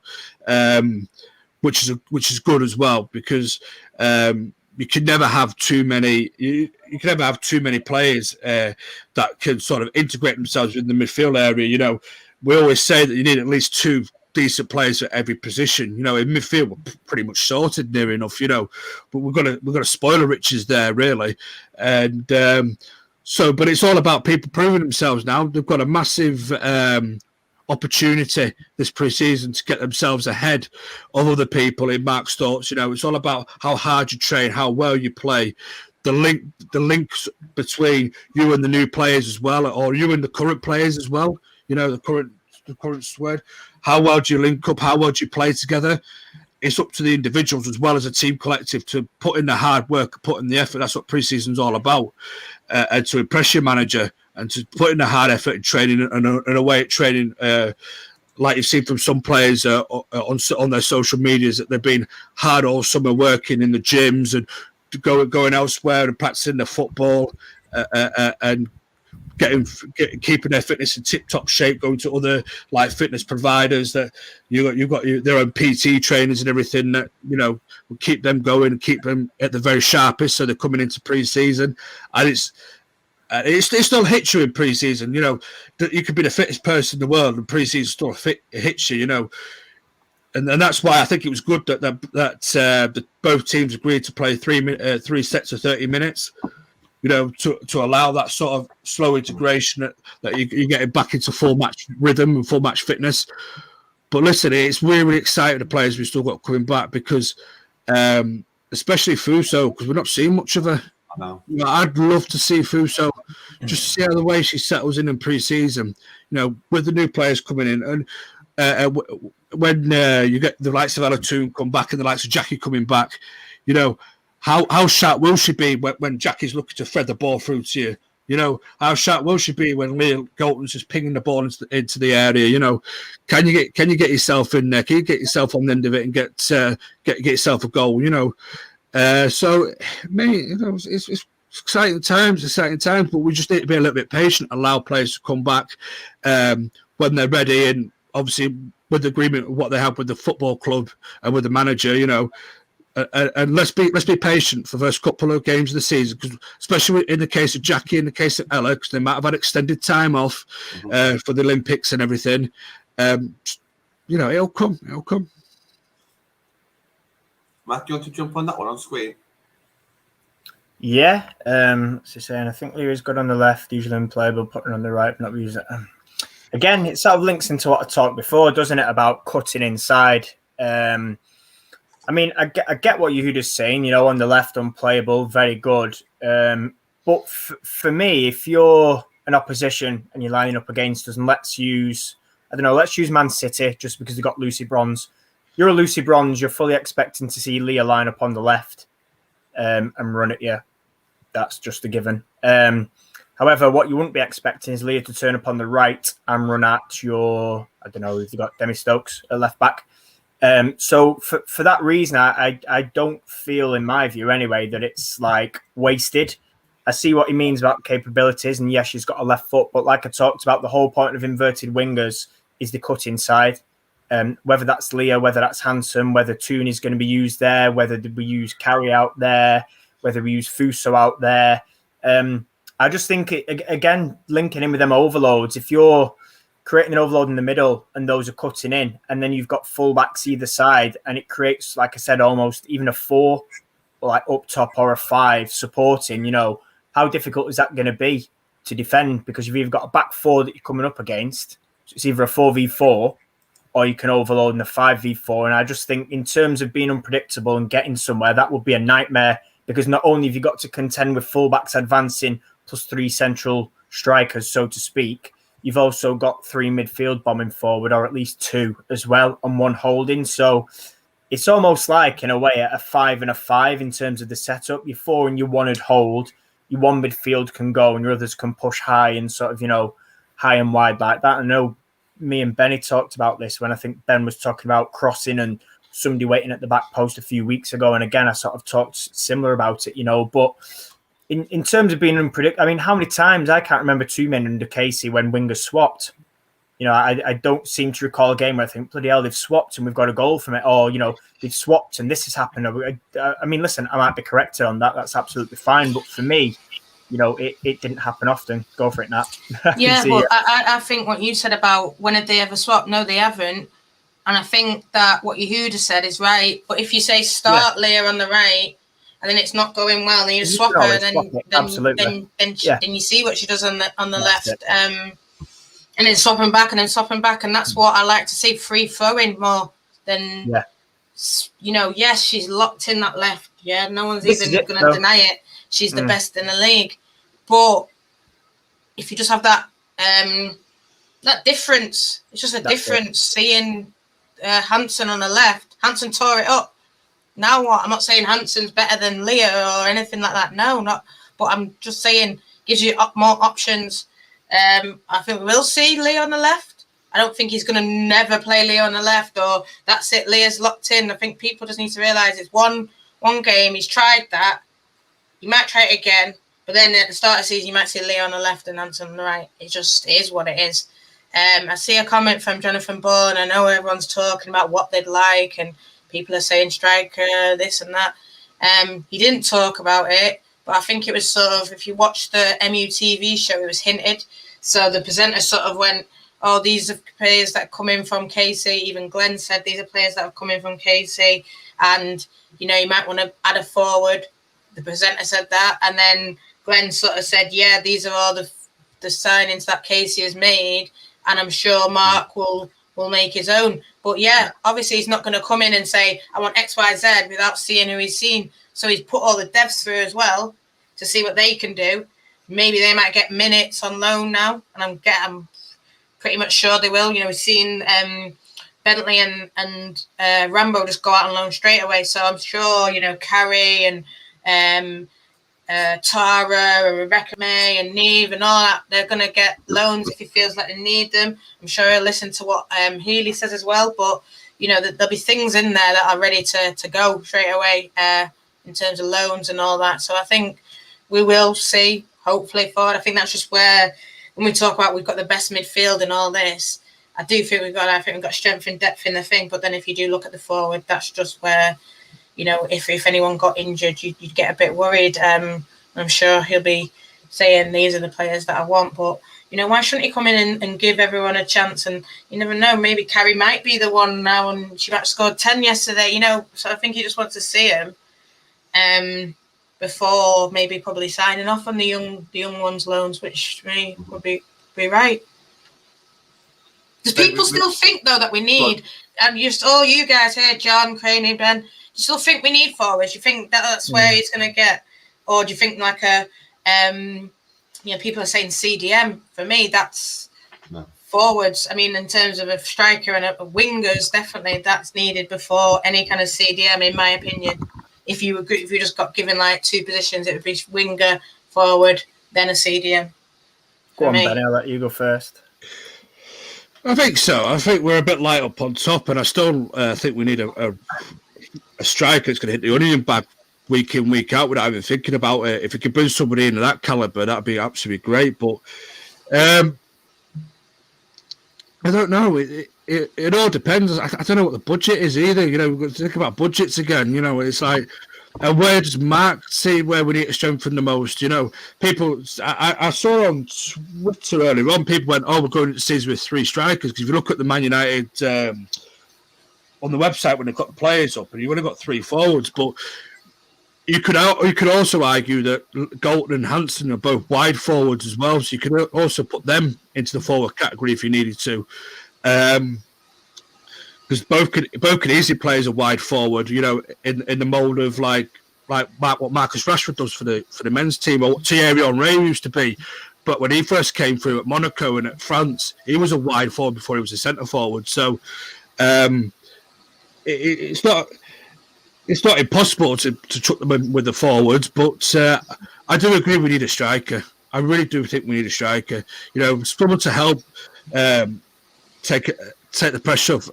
which is good as well, because you can never have too many. You can never have too many players that can sort of integrate themselves in the midfield area. We always say that you need at least two decent players at every position. In midfield we're pretty much sorted near enough. But we've got a spoiler riches there really, and but it's all about people proving themselves now. They've got a massive opportunity this pre-season to get themselves ahead of other people in Mark's thoughts. It's all about how hard you train, how well you play, the links between you and the new players as well, or you and the current players as well. The current squad. How well do you link up? How well do you play together? It's up to the individuals as well as a team collective to put in the hard work, put in the effort. That's what pre-season's all about. And to impress your manager and to put in the hard effort in training and away at training, like you've seen from some players on their social medias, that they've been hard all summer working in the gyms and going elsewhere and practicing their football and keeping their fitness in tip-top shape, going to other like fitness providers that you've got their own PT trainers and everything that will keep them going and keep them at the very sharpest. So they're coming into pre-season, and it still hits you in pre-season. That you could be the fittest person in the world, and pre-season still hits you. And that's why I think it was good that both teams agreed to play three sets of 30 minutes. To allow that sort of slow integration that you're getting back into full match rhythm and full match fitness. But listen, it's really exciting the players we've still got coming back, because especially Fuso, because we're not seeing much of her. I know. I'd love to see Fuso, just to see how the way she settles in pre-season, with the new players coming in. And when you get the likes of Ella Toon come back and the likes of Jackie coming back, how sharp will she be when Jackie's looking to thread the ball through to you? How sharp will she be when Leah Golton's just pinging the ball into the area? Can you get yourself in there? Can you get yourself on the end of it and get yourself a goal? So it's exciting times, but we just need to be a little bit patient, allow players to come back when they're ready, and obviously with the agreement of what they have with the football club and with the manager. And let's be patient for the first couple of games of the season, because especially in the case of Jackie, in the case of Ella, because they might have had extended time off for the Olympics and everything. It'll come. Matt, do you want to jump on that one on screen? Yeah. Saying I think Leary's good on the left, usually unplayable, putting on the right, not using it. Again, it sort of links into what I talked before, doesn't it, about cutting inside. I mean, I get what Yehuda's saying, on the left, unplayable, very good. But for me, if you're an opposition and you're lining up against us, and let's use Man City, just because they've got Lucy Bronze. You're a Lucy Bronze, you're fully expecting to see Leah line up on the left and run at you. That's just a given. However, what you wouldn't be expecting is Leah to turn up on the right and run at your, if you've got Demi Stokes at left back. So for that reason, I don't feel, in my view anyway, that it's like wasted. I see what he means about capabilities, and yes, she's got a left foot, but like I talked about, the whole point of inverted wingers is the cut inside. Whether that's Leah, whether that's Hansen, whether Toon is going to be used there, whether we use Carey out there, whether we use Fuso out there. I just think, again, linking in with them overloads, if you're creating an overload in the middle and those are cutting in, and then you've got fullbacks either side, and it creates, like I said, almost even a 4 like up top or a 5 supporting, how difficult is that going to be to defend? Because you've either got a back 4 that you're coming up against, so it's either a 4v4 or you can overload in a 5v4. And I just think in terms of being unpredictable and getting somewhere, that would be a nightmare, because not only have you got to contend with fullbacks advancing plus 3 central strikers, so to speak, you've also got 3 midfield bombing forward, or at least 2 as well, and 1 holding. So it's almost like, in a way, a 5 and a 5 in terms of the setup. Your 4 and your 1 would hold, your 1 midfield can go, and your others can push high and sort of, high and wide like that. I know me and Benny talked about this when I think Ben was talking about crossing and somebody waiting at the back post a few weeks ago. And again, I sort of talked similar about it, but in terms of being unpredictable, I mean, how many times, I can't remember too many under Casey when wingers swapped. I don't seem to recall a game where I think, bloody hell, they've swapped and we've got a goal from it. Or, they've swapped and this has happened. I mean, listen, I might be corrected on that. That's absolutely fine. But for me, it didn't happen often. Go for it, Nat. Yeah, but I think what you said about when did they ever swap? No, they haven't. And I think that what Yehuda said is right. But if you say start Leah on the right and then it's not going well, then you swap her, then you see what she does on the left. And then swap them back, and that's what I like to see, free throwing more than yes, she's locked in that left. Yeah, no one's even going to deny it. She's the best in the league. But if you just have that difference, it's just a difference. Seeing Hansen on the left, Hansen tore it up. Now what? I'm not saying Hansen's better than Leah or anything like that. No, not. But I'm just saying gives you more options. I think we will see Leah on the left. I don't think he's going to never play Leah on the left, or that's it, Leah's locked in. I think people just need to realise it's one game. He's tried that. You might try it again, but then at the start of the season, you might see Leah on the left and Hansen on the right. It just is what it is. I see a comment from Jonathan Ball, and I know everyone's talking about what they'd like, and people are saying striker, this and that. He didn't talk about it, but I think it was sort of, if you watch the MUTV show, it was hinted. So the presenter sort of went, oh, these are players that come in from KC. Even Glenn said these are players that have come in from KC. And, you might want to add a forward. The presenter said that. And then Glenn sort of said, yeah, these are all the signings that KC has made. And I'm sure Mark will make his own. But, yeah, obviously he's not going to come in and say, I want X, Y, Z without seeing who he's seen. So he's put all the devs through as well to see what they can do. Maybe they might get minutes on loan now. And I'm pretty much sure they will. We've seen Bentley and Rambo just go out on loan straight away. So I'm sure, Carey and Tara and Rebecca May and Neve and all that, they're going to get loans if he feels like they need them. I'm sure he'll listen to what Healy says as well. But, there'll be things in there that are ready to go straight away in terms of loans and all that. So I think we will see, hopefully, forward. I think that's just where, when we talk about we've got the best midfield and all this, I do think we've got strength and depth in the thing. But then if you do look at the forward, that's just where, if anyone got injured, you'd get a bit worried. I'm sure he'll be saying these are the players that I want. But, why shouldn't he come in and give everyone a chance? And you never know, maybe Carrie might be the one now, and she might have scored 10 yesterday, So I think he just wants to see him before maybe probably signing off on the young ones' loans, which to me would be right. Does people still think, though, that we need, and just all you guys here, John, Craney, Ben, do you still think we need forwards? Do you think that's where he's going to get? Or do you think like people are saying CDM? For me, that's forwards. I mean, in terms of a striker and a wingers, definitely that's needed before any kind of CDM, in my opinion. If you just got given like 2 positions, it would be winger, forward, then a CDM. Go on, Benny, I'll let you go first. I think so. I think we're a bit light up on top, and I still think we need a striker that's going to hit the onion bag week in, week out without even thinking about it. If we could bring somebody in of that calibre, that'd be absolutely great. But I don't know. it all depends. I don't know what the budget is either. You know, we've got to think about budgets again. You know, it's like, and where does Mark see where we need to strengthen the most? You know, people. I saw on Twitter earlier on, people went, "Oh, we're going into the season with 3 strikers." Because if you look at the Man United on the website when they've got the players up, and you've only got 3 forwards, but you could also argue that Galton and Hansen are both wide forwards as well, so you could also put them into the forward category if you needed to. Because both can easily play as a wide forward, you know, in the mould of like what Marcus Rashford does for the men's team, or what Thierry Henry used to be. But when he first came through at Monaco and at France, he was a wide forward before he was a centre forward. So it's not impossible to chuck them in with the forwards, but I do agree we need a striker. I really do think we need a striker. You know, someone to help take the pressure off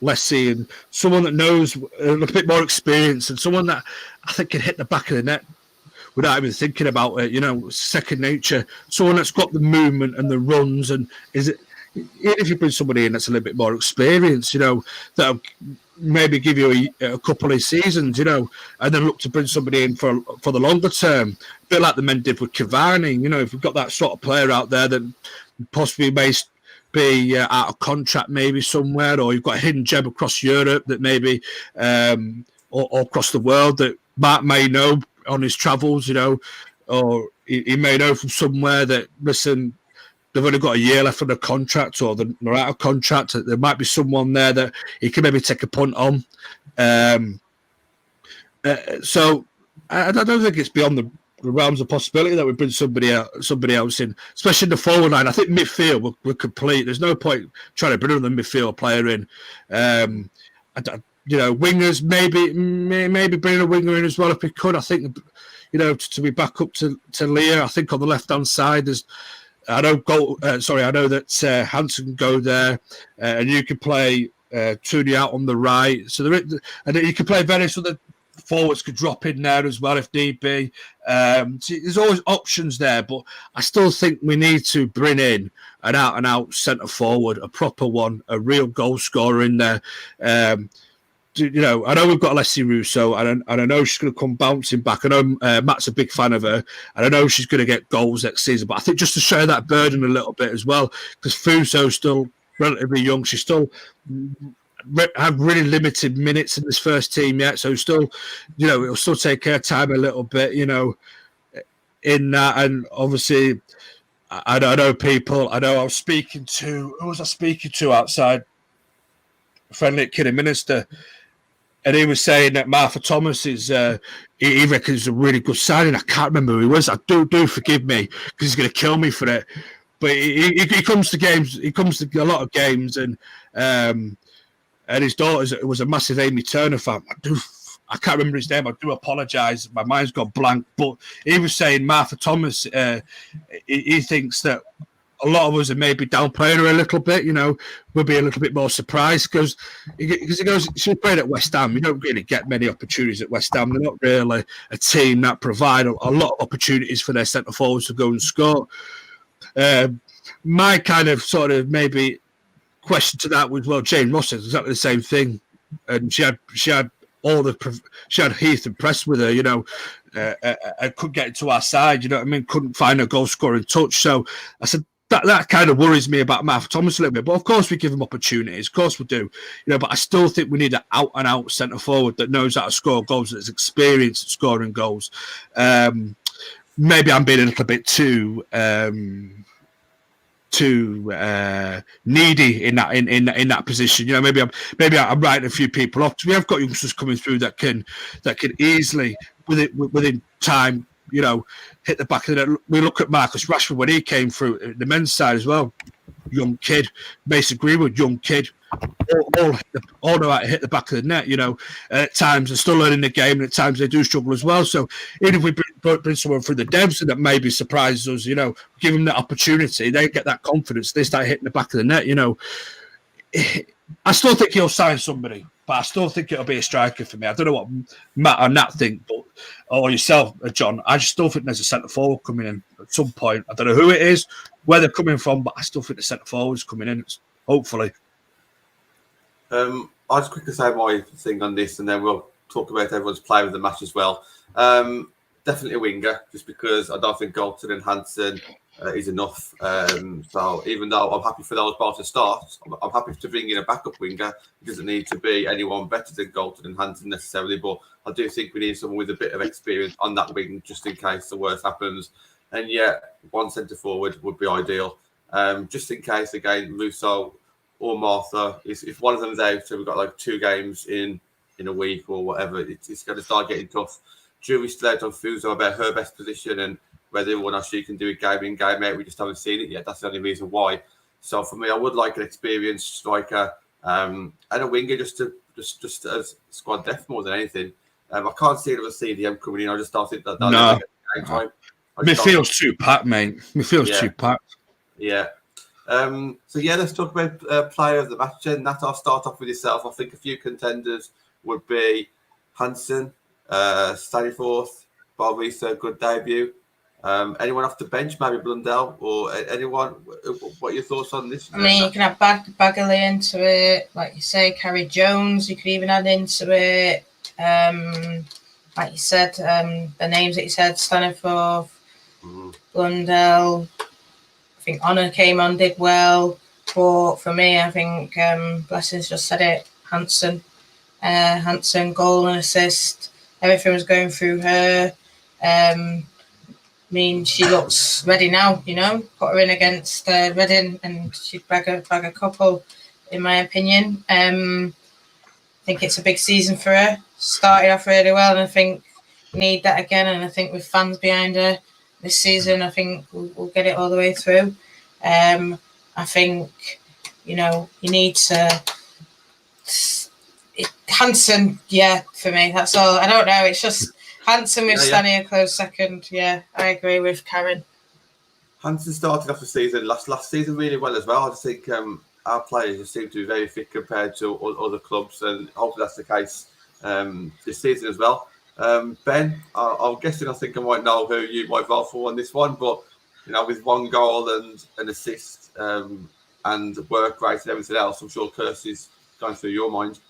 Leslie, and someone that knows a little bit more experience, and someone that I think can hit the back of the net without even thinking about it. You know, second nature. Someone that's got the movement and the runs, and even if you bring somebody in that's a little bit more experienced, you know, that'll maybe give you a couple of seasons, you know, and then look to bring somebody in for the longer term, a bit like the men did with Cavani. You know, if we've got that sort of player out there that possibly may be out of contract maybe somewhere, or you've got a hidden gem across Europe that maybe or across the world that Mark may know on his travels, you know, or he may know from somewhere that, listen, they've only got a year left on the contract, or they're out of contract. There might be someone there that he can maybe take a punt on. So I don't think it's beyond the realms of possibility that we bring somebody else in, especially in the forward line. I think midfield we're complete. There's no point trying to bring another midfield player in. You know, wingers maybe bring a winger in as well if we could. I think, you know, to be back up to Leah. I think on the left hand side there's. I know that Hansen can go there, and you can play Tooney out on the right. So and you can play various other forwards could drop in there as well if need be. So there's always options there, but I still think we need to bring in an out-and-out centre forward, a proper one, a real goal scorer in there. You know, I know we've got Alessia Russo, and I know she's going to come bouncing back. I know Matt's a big fan of her, and I know she's going to get goals next season. But I think just to share that burden a little bit as well, because Fuso's still relatively young. She's still have really limited minutes in this first team yet, so still, you know, it'll still take her time a little bit, you know, in that. And obviously, I know people. I know I was speaking to outside friendly at Kidderminster. And he was saying that Martha Thomas is, he reckons a really good signing. I can't remember who he was. Do forgive me, because he's going to kill me for it. But he comes to games. He comes to a lot of games, and his daughter was a massive Amy Turner fan. I can't remember his name. I do apologise. My mind's gone blank. But he was saying Martha Thomas. He thinks that a lot of us are maybe downplaying her a little bit, you know, we'll be a little bit more surprised because he goes, she played at West Ham. You don't really get many opportunities at West Ham. They're not really a team that provide a lot of opportunities for their centre forwards to go and score. My kind of sort of maybe question to that was, well, Jane Ross is exactly the same thing. And she had Heath and Press with her, you know, and couldn't get into our side, you know what I mean? Couldn't find a goal scoring touch. So I said, that kind of worries me about Martha Thomas a little bit. But of course we give him opportunities. Of course we do. You know, but I still think we need an out-and-out centre-forward that knows how to score goals, that's experienced at scoring goals. Maybe I'm being a little bit too needy in that position. You know, maybe I'm writing a few people off. We have got youngsters coming through that can easily within time, you know, hit the back of the net. We look at Marcus Rashford when he came through the men's side as well. Young kid, Mason Greenwood, young kid, all know how to hit the back of the net. You know, at times they're still learning the game, and at times they do struggle as well. So even if we bring someone through the devs and that maybe surprises us, you know, give them that opportunity, they get that confidence, they start hitting the back of the net. You know, I still think he'll sign somebody, but I still think it'll be a striker for me. I don't know what Matt and Nat think, or yourself, John. I just still think there's a centre forward coming in at some point. I don't know who it is, where they're coming from, but I still think the centre forward's coming in. Hopefully. I'll just quickly say my thing on this, and then we'll talk about everyone's player of the match as well. Definitely a winger, just because I don't think Galton and Hansen is enough. So even though I'm happy for those both to start, I'm happy to bring in a backup winger. It doesn't need to be anyone better than Galton and Hansen necessarily, but I do think we need someone with a bit of experience on that wing, just in case the worst happens. And yeah, one centre forward would be ideal. Just in case, again, Musso or Martha, if one of them's out, so we've got like 2 games in a week or whatever, it's going to start getting tough. Jury's still out on Fuso about her best position and whether or not she can do it game in, game out. We just haven't seen it yet. That's the only reason why. So for me, I would like an experienced striker and a winger just as squad depth more than anything. I can't see another CDM coming in. I just don't think that they'll ever get game time. Midfield's too packed, mate. Midfield's too packed. Yeah. So yeah, let's talk about player of the match. And that I'll start off with yourself. I think a few contenders would be Hansen, Staniforth, Barvisa, good debut. Anyone off the bench, maybe Blundell or anyone? What are your thoughts on this? I mean, you can have Bagley into it, like you say, Carrie Jones. You could even add into it, like you said, the names that you said, Staniforth, Blundell. I think Honor came on, did well. But for me, I think Blessings just said it. Hansen, goal and assist. Everything was going through her. I mean, she looks ready now, you know. Put her in against Reading and she'd bag a couple, in my opinion. I think it's a big season for her. Started off really well, and I think we need that again. And I think with fans behind her this season, I think we'll get it all the way through. I think, you know, you need to... Hansen, yeah, for me, that's all. I don't know, it's just... Hansen with Stani a close second. Yeah, I agree with Karen. Hansen started off the season last season really well as well. I just think our players just seem to be very fit compared to other clubs, and hopefully that's the case this season as well. Ben, I'm guessing I think I might know who you might vote for on this one, but you know, with 1 goal and an assist and work rate and everything else, I'm sure Kirsty's going through your mind.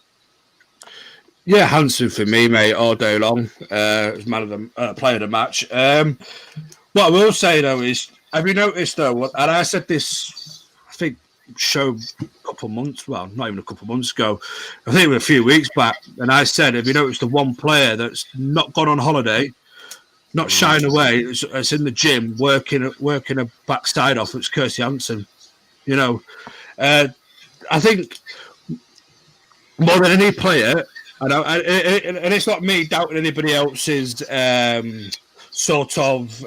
Yeah, Hansen for me, mate, all day long. As man of the player of the match. What I will say though is, have you noticed though? And I said this, I think, show a couple of months. Well, not even a couple of months ago. I think it was a few weeks back. And I said, have you noticed the one player that's not gone on holiday, not shying away, it's in the gym working a backside off? It's Kirsty Hansen. You know, I think more than any player. And it's not me doubting anybody else's sort of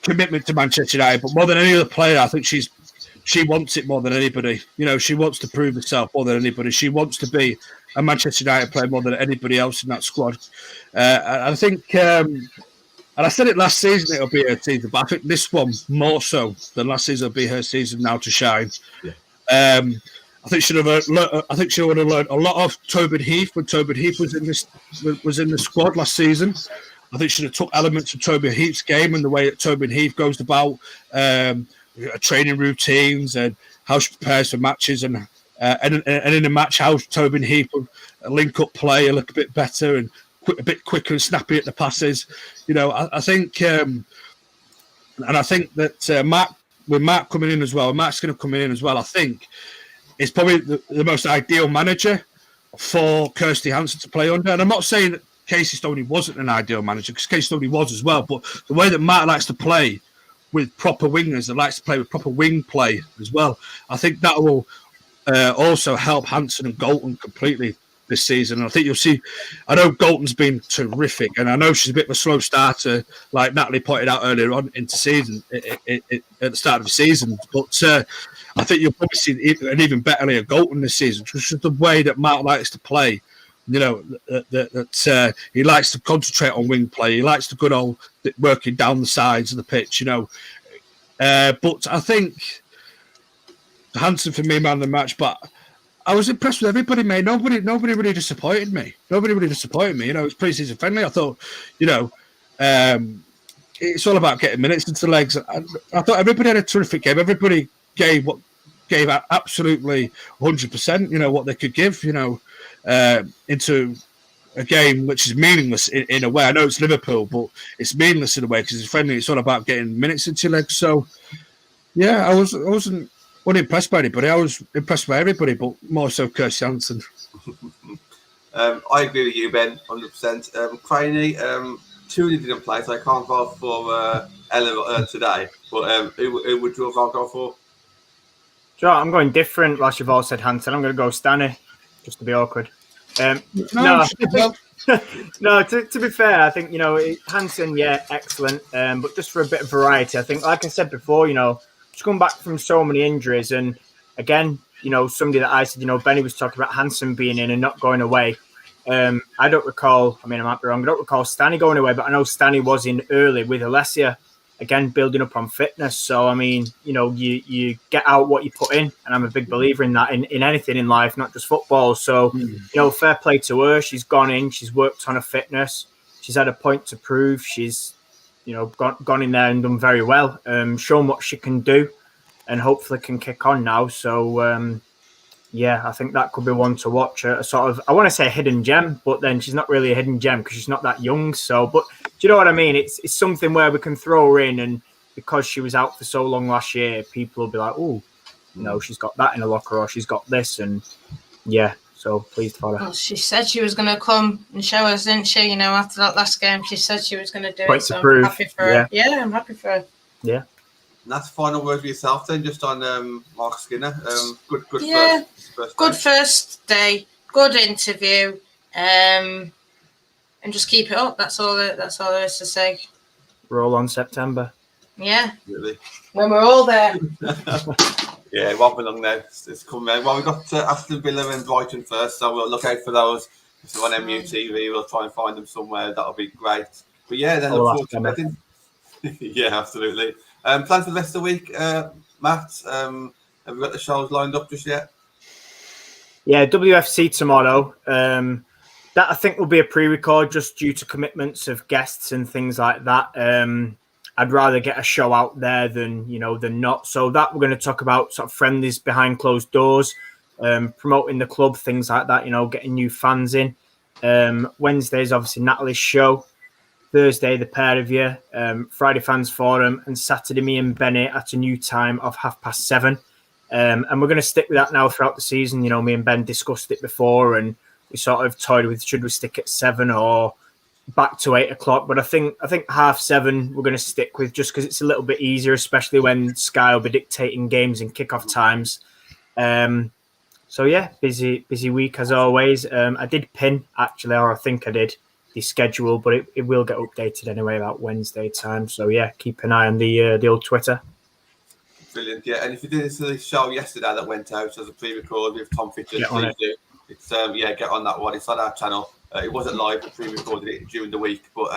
commitment to Manchester United, but more than any other player, I think she wants it more than anybody. You know, she wants to prove herself more than anybody. She wants to be a Manchester United player more than anybody else in that squad. I think, and I said it last season, it'll be her season, but I think this one more so than last season will be her season now to shine. Yeah. I think she would have learned a lot of Tobin Heath when Tobin Heath was in the squad last season. I think she would have took elements of Tobin Heath's game and the way that Tobin Heath goes about training routines and how she prepares for matches and in a match how Tobin Heath would link up play a little bit better and a bit quicker and snappy at the passes. You know, I think and I think that Mark coming in as well, Mark's going to come in as well. I think it's probably the most ideal manager for Kirsty Hansen to play under. And I'm not saying that Casey Stoney wasn't an ideal manager, because Casey Stoney was as well. But the way that Mark likes to play with proper wingers and likes to play with proper wing play as well, I think that will also help Hansen and Galton completely this season. And I think you'll see, I know Galton's been terrific, and I know she's a bit of a slow starter, like Natalie pointed out earlier on into season, at the start of the season. But I think you'll probably see an even better Leah Galton this season, which is the way that Mark likes to play. You know, that he likes to concentrate on wing play. He likes the good old working down the sides of the pitch, you know. But I think Hansen for me, man of the match. But I was impressed with everybody, mate. Nobody really disappointed me. You know, it's pre-season friendly. I thought, you know, it's all about getting minutes into the legs. I thought everybody had a terrific game. Everybody gave what gave out absolutely 100%, what they could give, into a game which is meaningless in a way. I know it's Liverpool, but it's meaningless in a way because it's friendly. It's all about getting minutes into your legs. So, yeah, I wasn't unimpressed by anybody. I was impressed by everybody, but more so Kirsty Hansen. I agree with you, Ben, 100%. Craney, Tooney didn't play, so I can't vote for Ella today. But who would you have gone for? Sure, I'm going different. Last you've all said Hansen. I'm going to go Stanley, just to be awkward. No, to be fair, I think, Hansen, yeah, excellent. But just for a bit of variety, I think, like I said before, just come back from so many injuries. And again, somebody that I said, Benny was talking about Hansen being in and not going away. I don't recall, I might be wrong, I don't recall Stanley going away, but I know Stanley was in early with Alessia, again, building up on fitness. So, you get out what you put in, and I'm a big believer in that in anything in life, not just football. So, fair play to her. She's gone in, she's worked on her fitness, she's had a point to prove. She's, gone in there and done very well, shown what she can do, and hopefully can kick on now. So, yeah, I think that could be one to watch. A sort of, I want to say a hidden gem, but then she's not really a hidden gem because she's not that young. So, but do you know what I mean? It's something where we can throw her in, and because she was out for so long last year, people will be like, oh, she's got that in her locker, or she's got this, and yeah. So pleased for her. Well, she said she was going to come and show us, didn't she? After that last game, she said she was going to do Point it. to So prove. I'm happy for her. Yeah, I'm happy for her. Yeah. And that's the final word for yourself then, just on Mark Skinner. Good Yeah, first good day. first day, good interview, and just keep it up. That's all there is to say. Roll on September. Yeah, Really. when we're all there. Yeah, it won't be long now. It's coming. Well, we've got Aston Villa and Brighton first, so we'll look out for those. If they're on MUTV, we'll try and find them somewhere. That'll be great. But yeah, then look forward to betting. Yeah, absolutely. Plans for the rest of the week, Matt? Have we got the shows lined up just yet? Yeah, WFC tomorrow. That I think will be a pre-record just due to commitments of guests and things like that. I'd rather get a show out there than not. So that we're going to talk about sort of friendlies behind closed doors, promoting the club, things like that. Getting new fans in. Wednesday's obviously Natalie's show. Thursday, the pair of you, Friday Fans Forum, and Saturday, me and Benny at a new time of 7:30. And we're going to stick with that now throughout the season. Me and Ben discussed it before, and we sort of toyed with should we stick at 7 or back to 8 o'clock. But I think 7:30 we're going to stick with just because it's a little bit easier, especially when Sky will be dictating games and kickoff times. So yeah, busy week as always. I did pin actually, or I think I did, the schedule, but it will get updated anyway about Wednesday time. So yeah, keep an eye on the old Twitter. Brilliant, yeah. And if you didn't see the show yesterday that went out as a pre-record with Tom Fitcher, Get on it. It's get on that one. It's on our channel. It wasn't live, we pre-recorded it during the week, but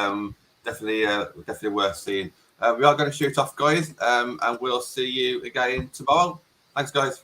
definitely worth seeing. We are going to shoot off, guys, and we'll see you again tomorrow. Thanks, guys.